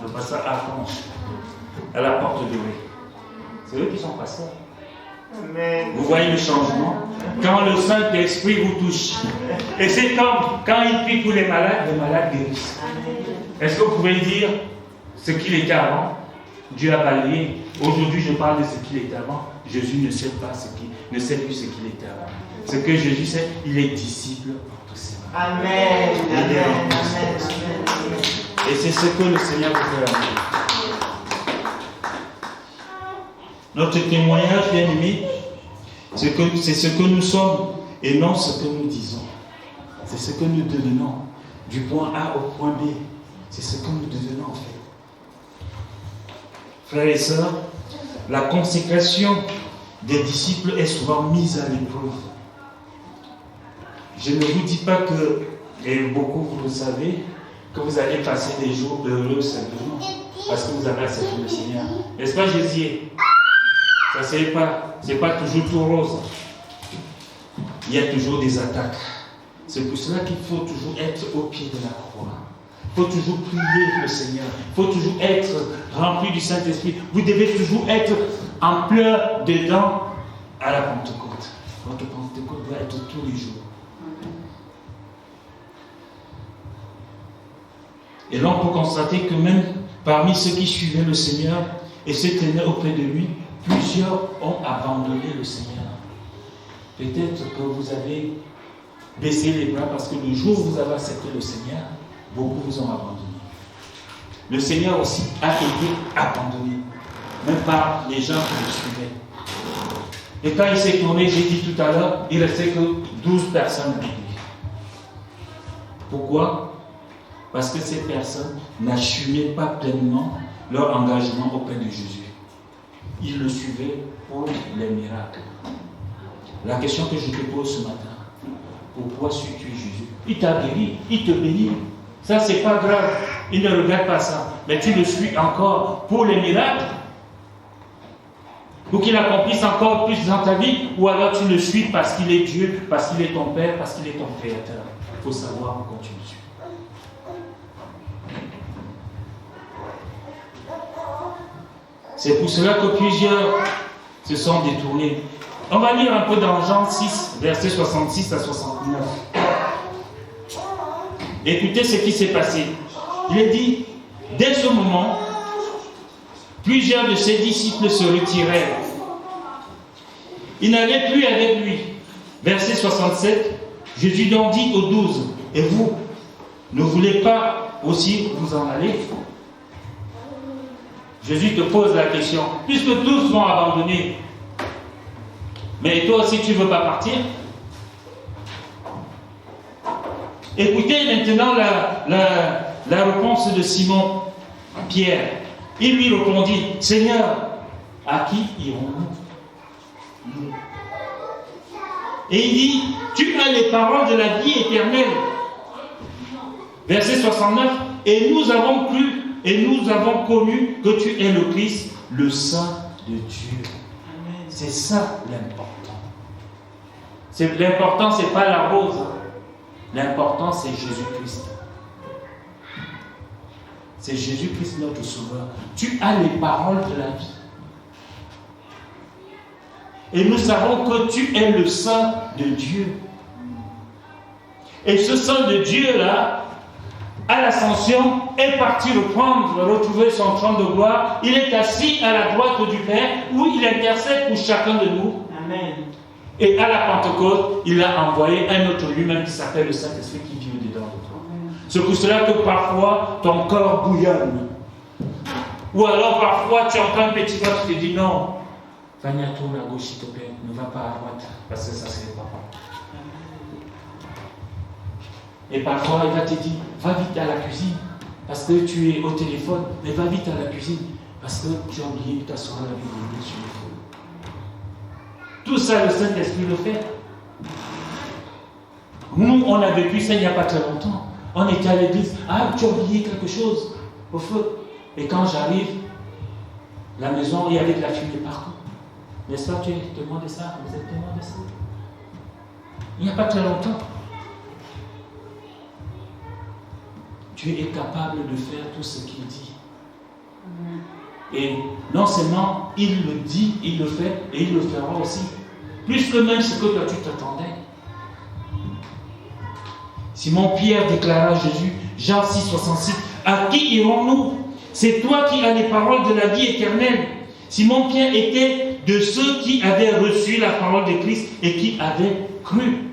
pasteur Archange, à la porte de Ré. C'est eux qui sont pasteurs. Vous voyez le changement? Quand le Saint-Esprit vous touche. Et c'est comme quand il prie pour les malades guérissent. Est-ce que vous pouvez dire ce qu'il était avant? Dieu a balayé. Aujourd'hui, je parle de ce qu'il était avant. Jésus ne sait plus ce qu'il était avant. Ce que Jésus sait, il est disciple pour tous ses malades. Amen. Amen. Et c'est ce que le Seigneur veut faire. Notre témoignage, bien aimé, c'est ce que nous sommes et non ce que nous disons. C'est ce que nous devenons. Du point A au point B. C'est ce que nous devenons en fait. Frères et sœurs, la consécration des disciples est souvent mise à l'épreuve. Je ne vous dis pas que, et beaucoup vous le savez, que vous allez passer des jours heureux simplement parce que vous avez accepté le Seigneur. N'est-ce pas, Jésus? Ça, c'est pas toujours tout rose. Il y a toujours des attaques. C'est pour cela qu'il faut toujours être au pied de la croix. Il faut toujours prier le Seigneur. Il faut toujours être rempli du Saint-Esprit. Vous devez toujours être en pleurs dedans à la Pentecôte. Votre Pentecôte doit être tous les jours. Et là, on peut constater que même parmi ceux qui suivaient le Seigneur et se tenaient auprès de lui, plusieurs ont abandonné le Seigneur. Peut-être que vous avez baissé les bras parce que le jour où vous avez accepté le Seigneur, beaucoup vous ont abandonné. Le Seigneur aussi a été abandonné, même par les gens qui le suivaient. Et quand il s'est tourné, j'ai dit tout à l'heure, il ne restait que 12 personnes avec lui. Pourquoi? Parce que ces personnes n'assumaient pas pleinement leur engagement auprès de Jésus. Ils le suivaient pour les miracles. La question que je te pose ce matin, pourquoi suis-tu Jésus? Il t'a guéri, il te bénit. Ça, c'est pas grave. Il ne regarde pas ça. Mais tu le suis encore pour les miracles? Pour qu'il accomplisse encore plus dans ta vie? Ou alors tu le suis parce qu'il est Dieu, parce qu'il est ton Père, parce qu'il est ton Créateur? Il faut savoir pourquoi tu le suis. C'est pour cela que plusieurs se sont détournés. On va lire un peu dans Jean 6, versets 66 à 69. Écoutez ce qui s'est passé. Il est dit, dès ce moment, plusieurs de ses disciples se retirèrent. Ils n'allaient plus avec lui. Verset 67, Jésus donc dit aux 12, et vous, ne voulez pas aussi vous en aller? Jésus te pose la question, puisque tous vont abandonner, mais toi aussi tu ne veux pas partir? Écoutez maintenant la réponse de Simon Pierre. Il lui répondit, Seigneur, à qui irons-nous? Et il dit, tu as les paroles de la vie éternelle. Verset 69, et nous avons cru et nous avons connu que tu es le Christ, le Saint de Dieu. Amen. C'est ça l'important. L'important, ce n'est pas la rose. L'important, c'est Jésus-Christ. C'est Jésus-Christ notre Sauveur. Tu as les paroles de la vie. Et nous savons que tu es le Saint de Dieu. Et ce Saint de Dieu-là, à l'ascension, est parti retrouver son trône de gloire. Il est assis à la droite du Père, où il intercède pour chacun de nous. Amen. Et à la Pentecôte, il a envoyé un autre lui-même qui s'appelle le Saint-Esprit qui vit au-dedans de toi. C'est pour cela que parfois, ton corps bouillonne. Ou alors parfois, tu entends un petit voix qui te dit non, Vania, tourne à gauche s'il te plaît, ne va pas à droite, parce que ça serait pas bon. Et parfois, il va te dire, va vite à la cuisine, parce que tu es au téléphone, mais va vite à la cuisine, parce que tu as oublié de t'asseoir la Bible sur le feu. Tout ça, le Saint-Esprit le fait. Nous, on a vécu ça il n'y a pas très longtemps. On était à l'église, ah, tu as oublié quelque chose au feu. Et quand j'arrive, la maison, il y avait de la fumée partout. N'est-ce pas, tu es témoin de ça? Vous êtes témoin de ça? Il n'y a pas très longtemps. Tu es capable de faire tout ce qu'il dit. Et non seulement il le dit, il le fait, et il le fera aussi. Plus que même ce que toi tu t'attendais. Simon-Pierre déclara à Jésus, Jean 6, 66, « À qui irons-nous? C'est toi qui as les paroles de la vie éternelle. » Simon-Pierre était de ceux qui avaient reçu la parole de Christ et qui avaient cru.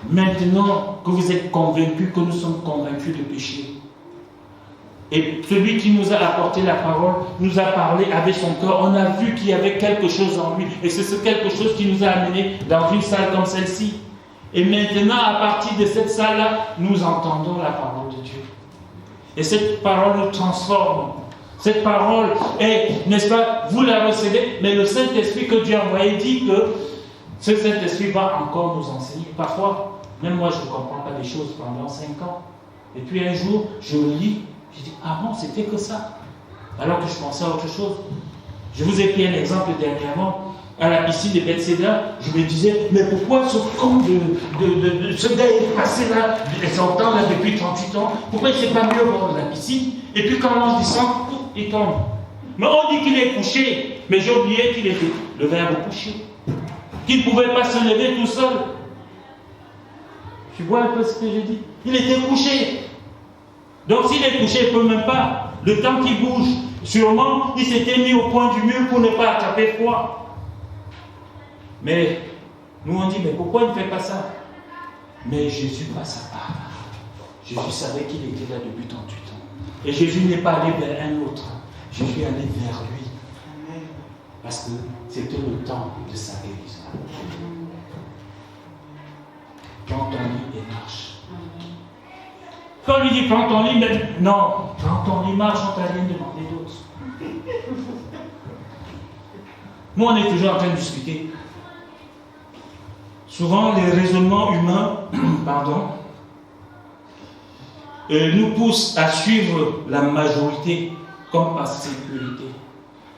Maintenant que vous êtes convaincus, que nous sommes convaincus de péché, et celui qui nous a apporté la parole nous a parlé avec son cœur, on a vu qu'il y avait quelque chose en lui, et c'est ce quelque chose qui nous a amenés dans une salle comme celle-ci. Et maintenant, à partir de cette salle-là, nous entendons la parole de Dieu. Et cette parole nous transforme. Cette parole est, n'est-ce pas, vous la recevez, mais le Saint-Esprit que Dieu a envoyé dit que ce Saint-Esprit va encore nous enseigner. Parfois, même moi, je ne comprends pas les choses pendant 5 ans. Et puis un jour, je lis, je dis, ah bon, c'était que ça. Alors que je pensais à autre chose. Je vous ai pris un exemple dernièrement. À la piscine de Bethesda, je me disais, mais pourquoi ce con ce gars est passé là, son temps là depuis 38 ans, pourquoi il ne s'est pas mieux au bord de la piscine? Et puis quand on descend, il tombe. Mais on dit qu'il est couché, mais j'ai oublié qu'il était le verbe couché. Qu'il ne pouvait pas se lever tout seul. Tu vois un peu ce que je dis? Il était couché. Donc s'il est couché, il ne peut même pas. Le temps qu'il bouge, sûrement, il s'était mis au coin du mur pour ne pas attraper froid. Mais nous on dit, mais pourquoi il ne fait pas ça? Mais Jésus passe à part. Jésus savait qu'il était là depuis 38 ans. Et Jésus n'est pas allé vers un autre. Jésus est allé vers lui. Parce que c'était le temps de sa guérison. Prends ton lit et marche. Quand on lui dit prends ton lit, mais non, prends ton lit, marche, on t'a rien demandé d'autre. Nous on est toujours en train de discuter. Souvent, les raisonnements humains nous poussent à suivre la majorité comme par sécurité.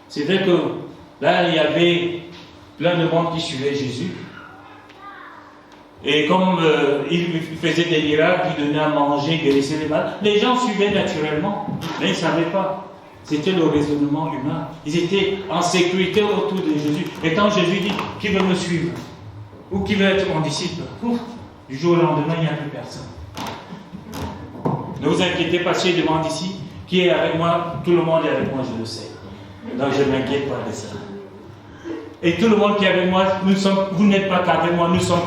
C'est vrai que là, il y avait plein de monde qui suivait Jésus. Et comme il faisait des miracles, il donnait à manger, il guérissait les malades, les gens suivaient naturellement, mais ils ne savaient pas. C'était le raisonnement humain. Ils étaient en sécurité autour de Jésus. Et quand Jésus dit, qui veut me suivre? Ou qui veut être mon disciple? Du jour au lendemain, il n'y a plus personne. Ne vous inquiétez pas, si je demande ici, qui est avec moi? Tout le monde est avec moi, je le sais. Donc je ne m'inquiète pas de ça. Et tout le monde qui est avec moi, vous n'êtes pas qu'avec moi, nous sommes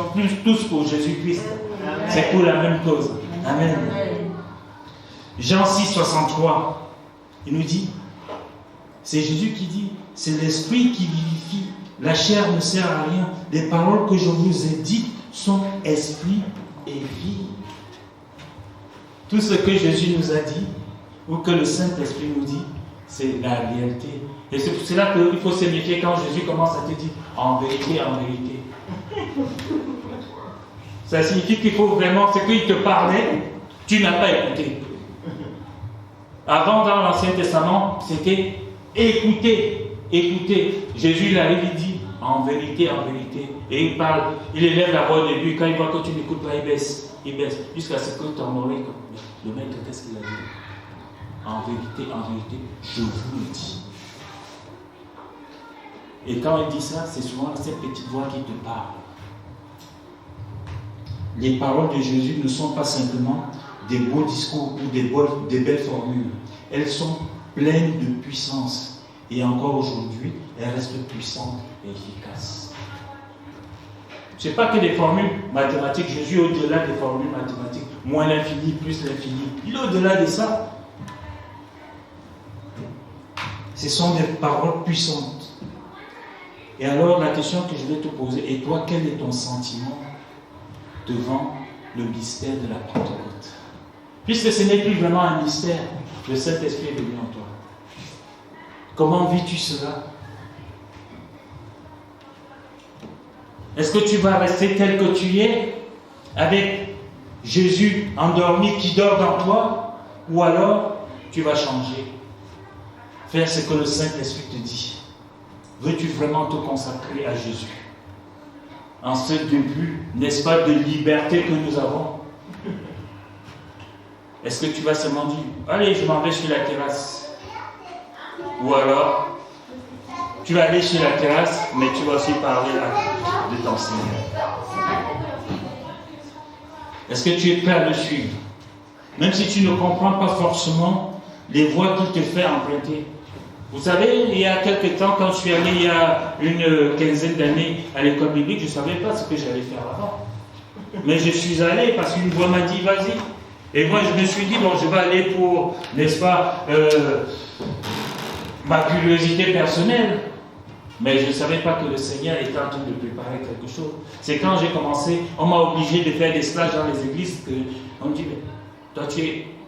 tous pour Jésus-Christ. C'est pour la même cause. Amen. Jean 6, 63, il nous dit, c'est Jésus qui dit, c'est l'esprit qui vivifie. La chair ne sert à rien. Les paroles que je vous ai dites sont esprit et vie. Tout ce que Jésus nous a dit, ou que le Saint-Esprit nous dit, c'est la réalité. Et c'est pour cela qu'il faut se méfier quand Jésus commence à te dire en vérité, en vérité. Ça signifie qu'il faut vraiment, ce qu'il te parlait, tu n'as pas écouté. Avant, dans l'Ancien Testament, c'était écouter, écouter. Jésus, il arrive, il dit en vérité, et il parle, il élève la voix au début, quand il voit que tu n'écoutes pas, il baisse, jusqu'à ce que ton oreille, le maître, qu'est-ce qu'il a dit? En vérité, je vous le dis. Et quand il dit ça, c'est souvent cette petite voix qui te parle. Les paroles de Jésus ne sont pas simplement des beaux discours ou des belles formules. Elles sont pleines de puissance. Et encore aujourd'hui, elles restent puissantes et efficaces. Ce n'est pas que des formules mathématiques. Jésus est au-delà des formules mathématiques. Moins l'infini, plus l'infini. Il est au-delà de ça. Ce sont des paroles puissantes. Et alors, la question que je vais te poser, et toi, quel est ton sentiment devant le mystère de la Pentecôte? Puisque ce n'est plus vraiment un mystère, le Saint-Esprit est venu en toi. Comment vis-tu cela? Est-ce que tu vas rester tel que tu es, avec Jésus endormi qui dort dans toi, ou alors tu vas changer, faire ce que le Saint-Esprit te dit? Veux-tu vraiment te consacrer à Jésus? En ce début, n'est-ce pas, de liberté que nous avons? Est-ce que tu vas seulement dire, allez, je m'en vais sur la terrasse? Ou alors, tu vas aller sur la terrasse, mais tu vas aussi parler de ton Seigneur. Est-ce que tu es prêt à le suivre? Même si tu ne comprends pas forcément les voies qu'il te fait emprunter. Vous savez, il y a quelques temps, quand je suis allé il y a une quinzaine d'années à l'école biblique, je ne savais pas ce que j'allais faire avant. Mais je suis allé parce qu'une voix m'a dit, vas-y. Et moi, je me suis dit, bon, je vais aller pour, n'est-ce pas, ma curiosité personnelle. Mais je ne savais pas que le Seigneur était en train de préparer quelque chose. C'est quand j'ai commencé, on m'a obligé de faire des stages dans les églises, qu'on me dit, mais toi,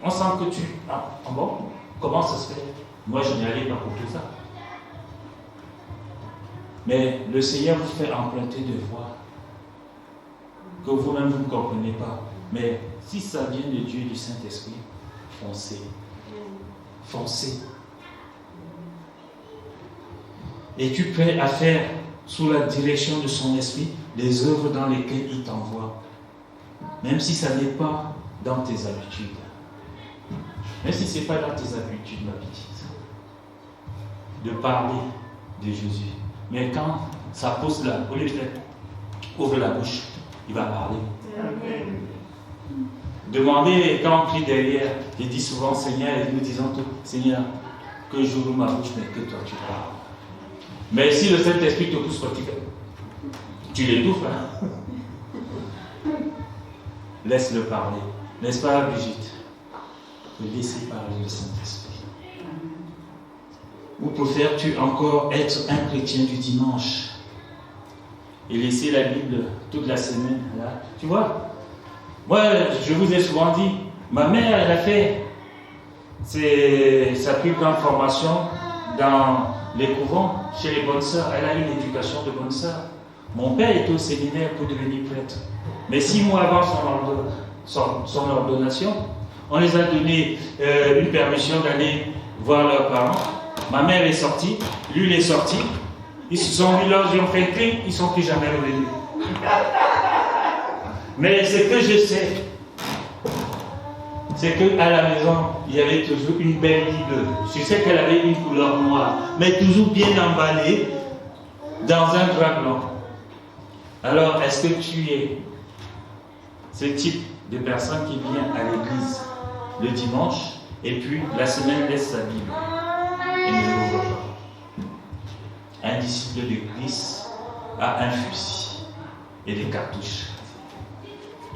on sent que tu... Ah bon? Comment ça se fait? Moi, je n'y allais pas pour tout ça. Mais le Seigneur vous fait emprunter des voies que vous-même vous ne comprenez pas. Mais si ça vient de Dieu et du Saint-Esprit, foncez. Foncez. Es-tu prêt à faire, sous la direction de son esprit, les œuvres dans lesquelles il t'envoie? Même si ça n'est pas dans tes habitudes. Même si ce n'est pas dans tes habitudes, ma petite. De parler de Jésus. Mais quand ça pose là, au lieu de ouvre la bouche, il va parler. Amen. Demandez, quand on prie derrière, il dit souvent, Seigneur, et nous disons tout, Seigneur, que j'ouvre ma bouche, mais que toi tu parles. Mais si le Saint-Esprit te pousse, tu l'étouffes. Hein? Laisse-le parler. N'est-ce pas, Brigitte? Laissez parler le Saint-Esprit. Ou préfères-tu encore être un chrétien du dimanche et laisser la Bible toute la semaine là? Tu vois, moi, je vous ai souvent dit, ma mère, elle a fait sa plus grande formation dans les couvents, chez les bonnes sœurs. Elle a eu une éducation de bonne sœur. Mon père était au séminaire pour devenir prêtre. Mais 6 mois avant son ordonnation, on les a donné une permission d'aller voir leurs parents. Ma mère est sortie, lui il est sorti. Ils se sont mis là, ils ont fait clic, ils ne sont plus jamais revenus. Mais ce que je sais, c'est qu'à la maison, il y avait toujours une belle Bible. Je sais qu'elle avait une couleur noire, mais toujours bien emballée dans un drap blanc. Alors, est-ce que tu es ce type de personne qui vient à l'église le dimanche et puis la semaine laisse sa Bible et ne l'ouvre pas? Un disciple de Christ a un fusil et des cartouches.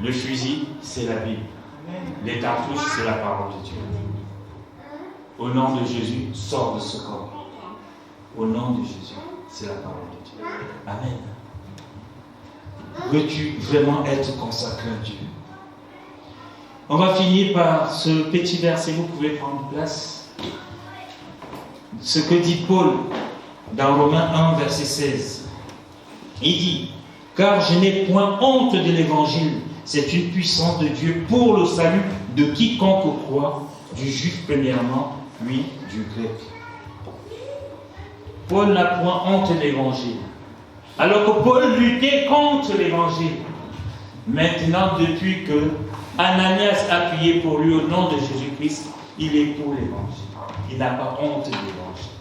Le fusil, c'est la Bible. Les cartouches, c'est la parole de Dieu. Au nom de Jésus, sors de ce corps. Au nom de Jésus, c'est la parole de Dieu. Amen. Veux-tu vraiment être consacré à Dieu? On va finir par ce petit verset, vous pouvez prendre place. Ce que dit Paul dans Romains 1, verset 16. Il dit, car je n'ai point honte de l'évangile, c'est une puissance de Dieu pour le salut de quiconque croit, du juif premièrement, puis du grec. Paul n'a point honte de l'évangile. Alors que Paul luttait contre l'évangile. Maintenant, depuis que Ananias a prié pour lui au nom de Jésus-Christ, il est pour l'évangile. Il n'a pas honte de l'évangile.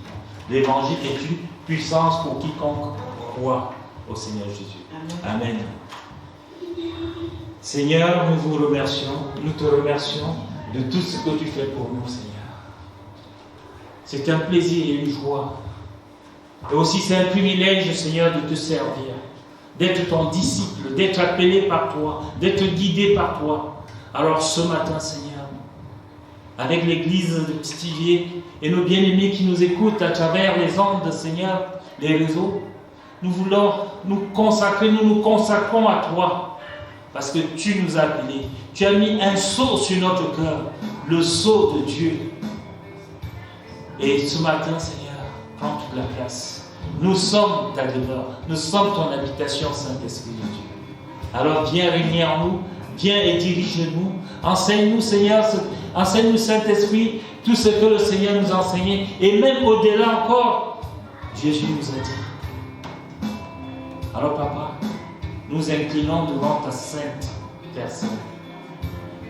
L'évangile est une puissance pour quiconque croit au Seigneur Jésus. Amen. Amen. Seigneur, nous vous remercions, nous te remercions de tout ce que tu fais pour nous, Seigneur. C'est un plaisir et une joie. Et aussi c'est un privilège, Seigneur, de te servir, d'être ton disciple, d'être appelé par toi, d'être guidé par toi. Alors ce matin, Seigneur, avec l'église de Pithiviers et nos bien-aimés qui nous écoutent à travers les ondes, Seigneur, les réseaux, nous voulons nous consacrer, nous nous consacrons à toi. Parce que tu nous as appelés. Tu as mis un sceau sur notre cœur, le sceau de Dieu. Et ce matin, Seigneur, prends toute la place. Nous sommes ta demeure. Nous sommes ton habitation, Saint-Esprit de Dieu. Alors viens régner en nous, viens et dirige-nous. Enseigne-nous, Seigneur, enseigne-nous, Saint-Esprit, tout ce que le Seigneur nous a enseigné. Et même au-delà encore, Jésus nous a dit. Alors, Papa, nous inclinons devant ta sainte personne.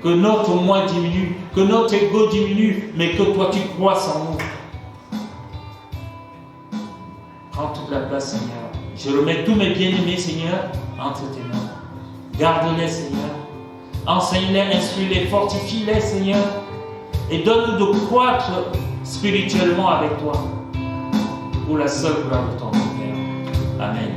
que notre moi diminue, que notre ego diminue, mais que toi tu croisses en nous. Prends toute la place, Seigneur. Je remets tous mes bien-aimés, Seigneur, entre tes mains. Garde-les, Seigneur. Enseigne-les, instruis-les, fortifie-les, Seigneur. Et donne-nous de croître spirituellement avec toi. Pour la seule gloire de ton nom, Père. Amen.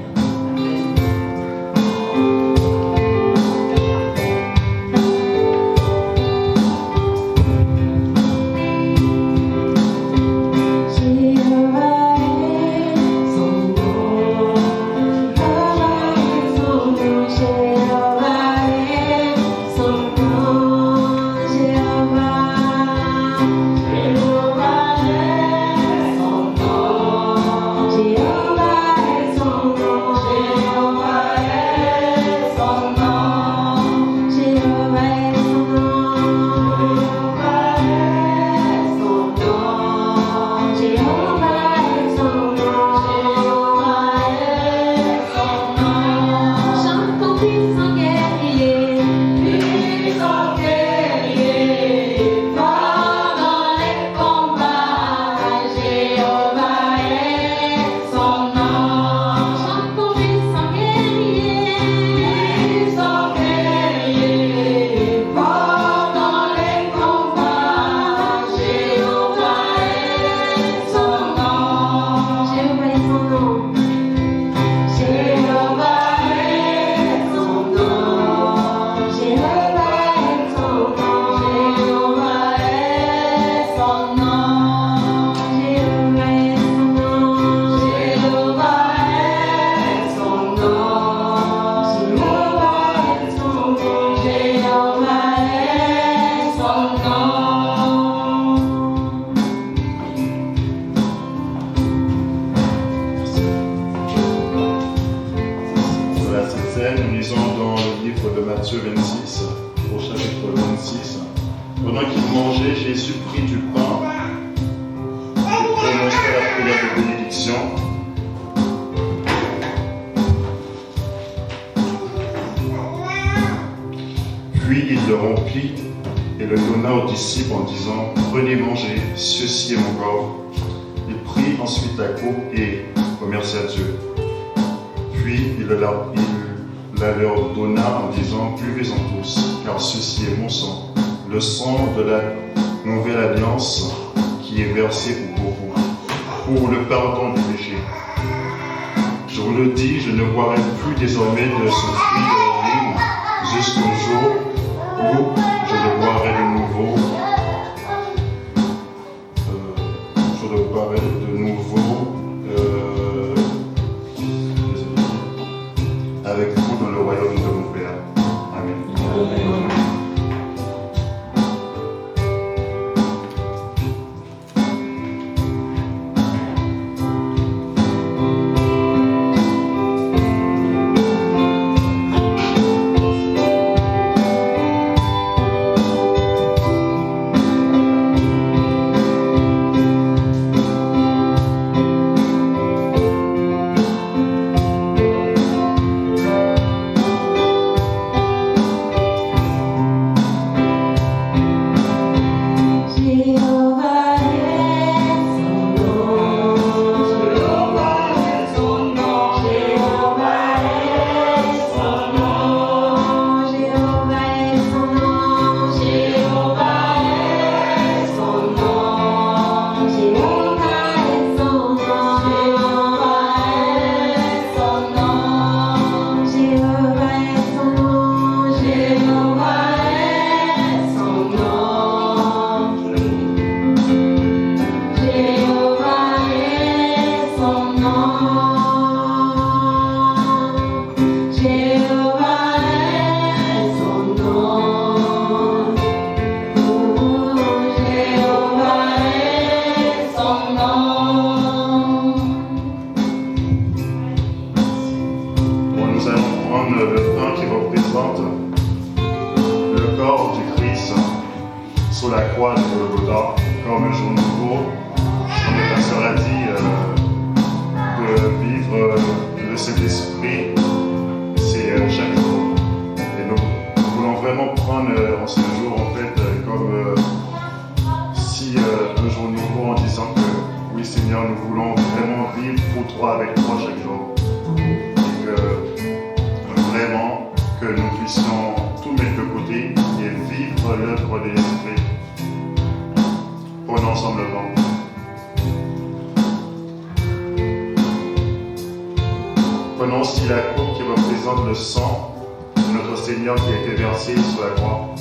Puis il le rompit et le donna aux disciples en disant « Prenez, mangez, ceci est mon corps. » Il prit ensuite la coupe et remercia Dieu. Puis il la leur donna en disant « Buvez-en tous, car ceci est mon sang, le sang de la nouvelle alliance qui est versé pour vous, pour le pardon du péché. Je vous le dis, je ne boirai plus désormais de ce fruit de la vigne jusqu'au jour où je le boirai de nouveau. Avec vous dans le royaume de mon Père. Amen. sur la croix de Golgotha, comme un jour nouveau. Comme le pasteur a dit, de vivre le Saint-Esprit, c'est chaque jour. Et nous voulons vraiment prendre en ce jour en fait comme si un jour nouveau en disant que oui Seigneur, nous voulons vraiment vivre pour toi, avec toi chaque jour. Et que vraiment que nous puissions tout mettre de côté et vivre l'œuvre de l'Esprit. Prenons ensemble le vent. Prenons aussi la coupe qui représente le sang de notre Seigneur qui a été versé sur la croix.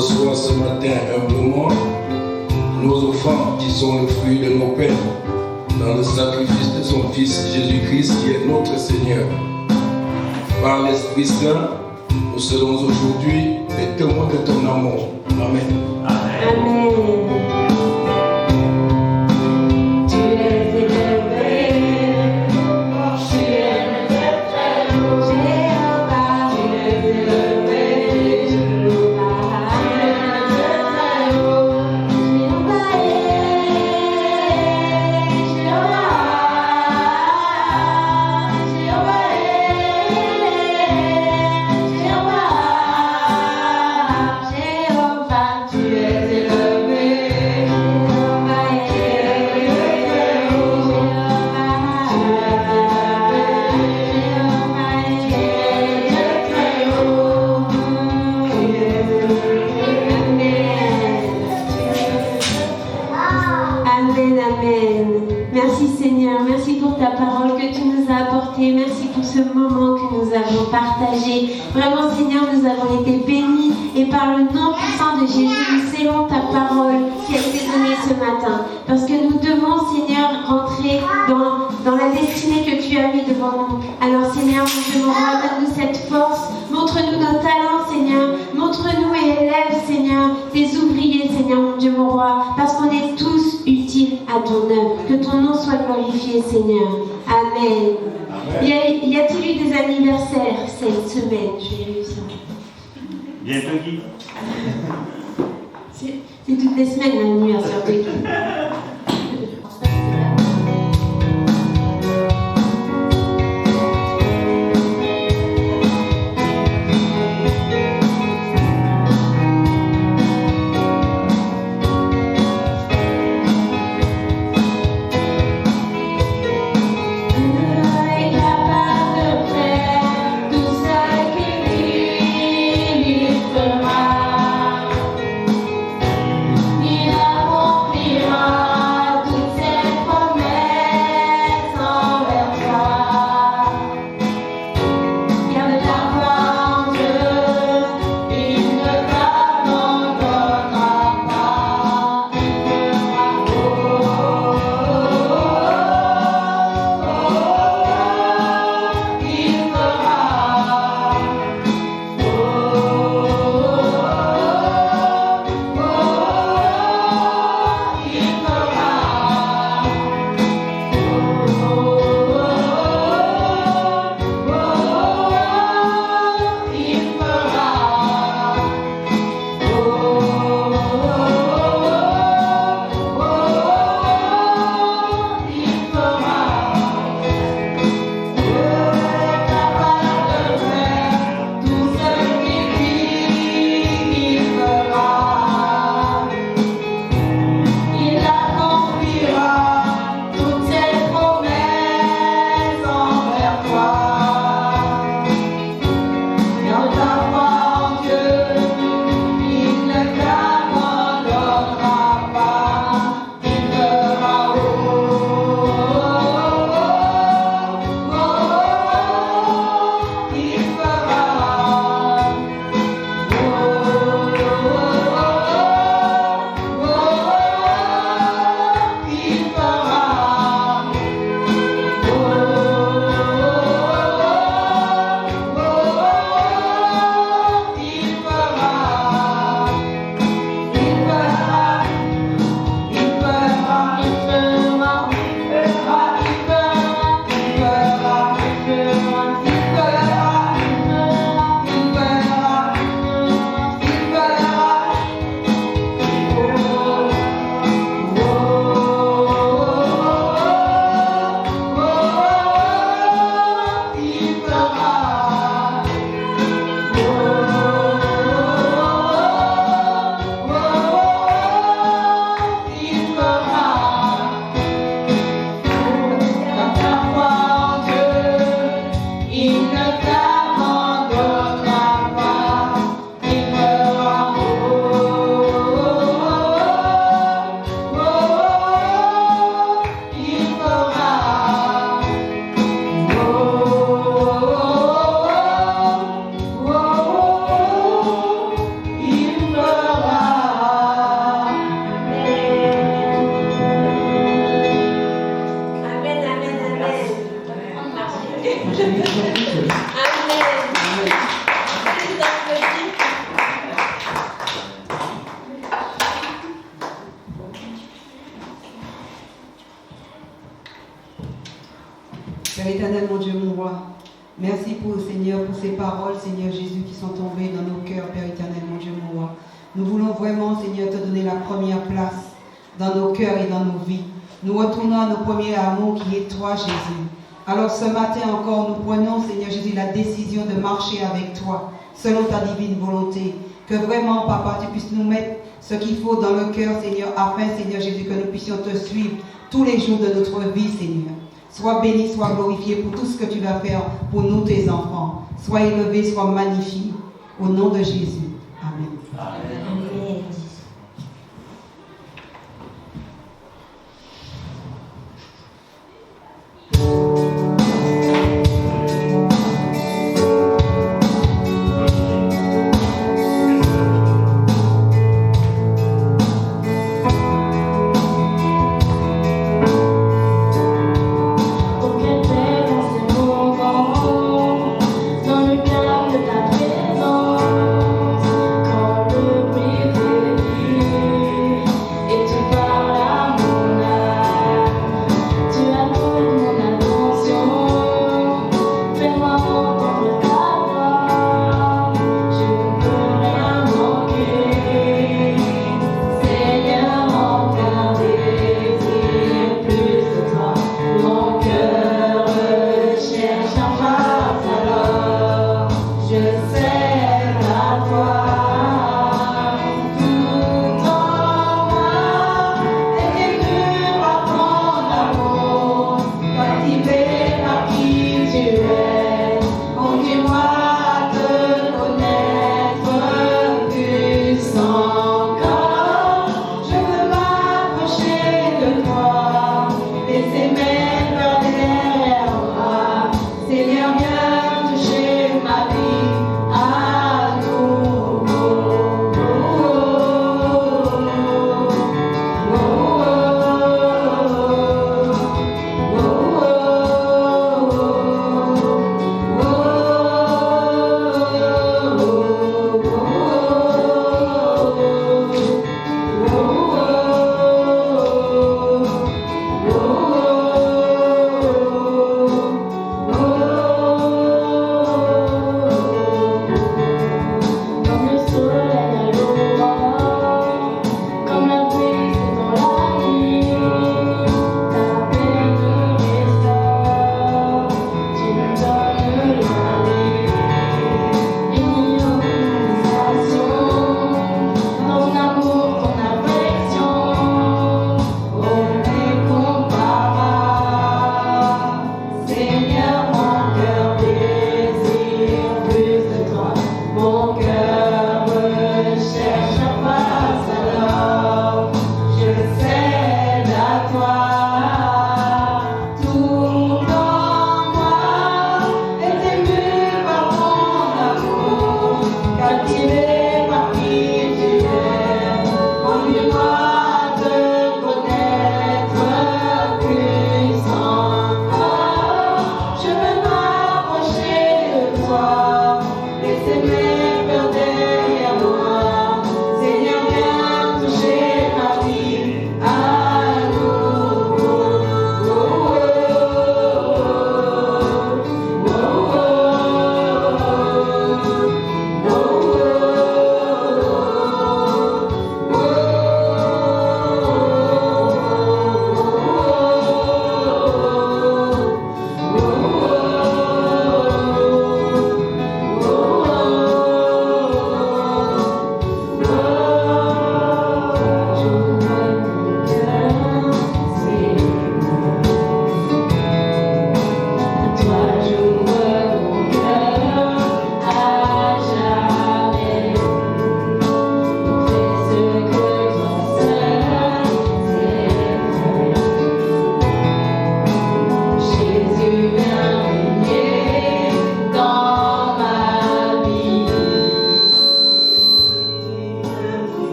reçois ce matin humblement nos offrandes qui sont le fruit de nos peines dans le sacrifice de son Fils Jésus-Christ qui est notre Seigneur. Par l'Esprit Saint, nous serons aujourd'hui les témoins de ton amour. Amen. Amen. Tu es Jésus, merci pour ce moment que nous avons partagé. Vraiment, Seigneur, nous avons été bénis et par le nom puissant de Jésus, nous scellons ta parole qui a été donnée ce matin. Parce que nous devons, Seigneur, rentrer dans la destinée que tu as mis devant nous. Alors, Seigneur, mon Dieu, mon roi, donne-nous cette force. Montre-nous nos talents, Seigneur. Montre-nous et élève, Seigneur, des ouvriers, Seigneur, mon Dieu, mon roi. Parce qu'on est tous utiles à ton œuvre. Que ton nom soit glorifié, Seigneur. Amen. Y a-t-il eu des anniversaires cette semaine? Je vais réussir. Bientôt Guy. C'est toutes les semaines l'anniversaire de Guy. Père éternel, mon Dieu, mon roi, merci pour, Seigneur, pour ces paroles, Seigneur Jésus, qui sont tombées dans nos cœurs, Père éternel, mon Dieu, mon roi. Nous voulons vraiment, Seigneur, te donner la première place dans nos cœurs et dans nos vies. Nous retournons à nos premiers amours qui est toi, Jésus. Alors ce matin encore, nous prenons, Seigneur Jésus, la décision de marcher avec toi, selon ta divine volonté. Que vraiment, Papa, tu puisses nous mettre ce qu'il faut dans le cœur, Seigneur, afin, Seigneur Jésus, que nous puissions te suivre tous les jours de notre vie, Seigneur. Sois béni, sois glorifié pour tout ce que tu vas faire pour nous, tes enfants. Sois élevé, sois magnifié. Au nom de Jésus. Amen. Amen.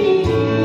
Jésus.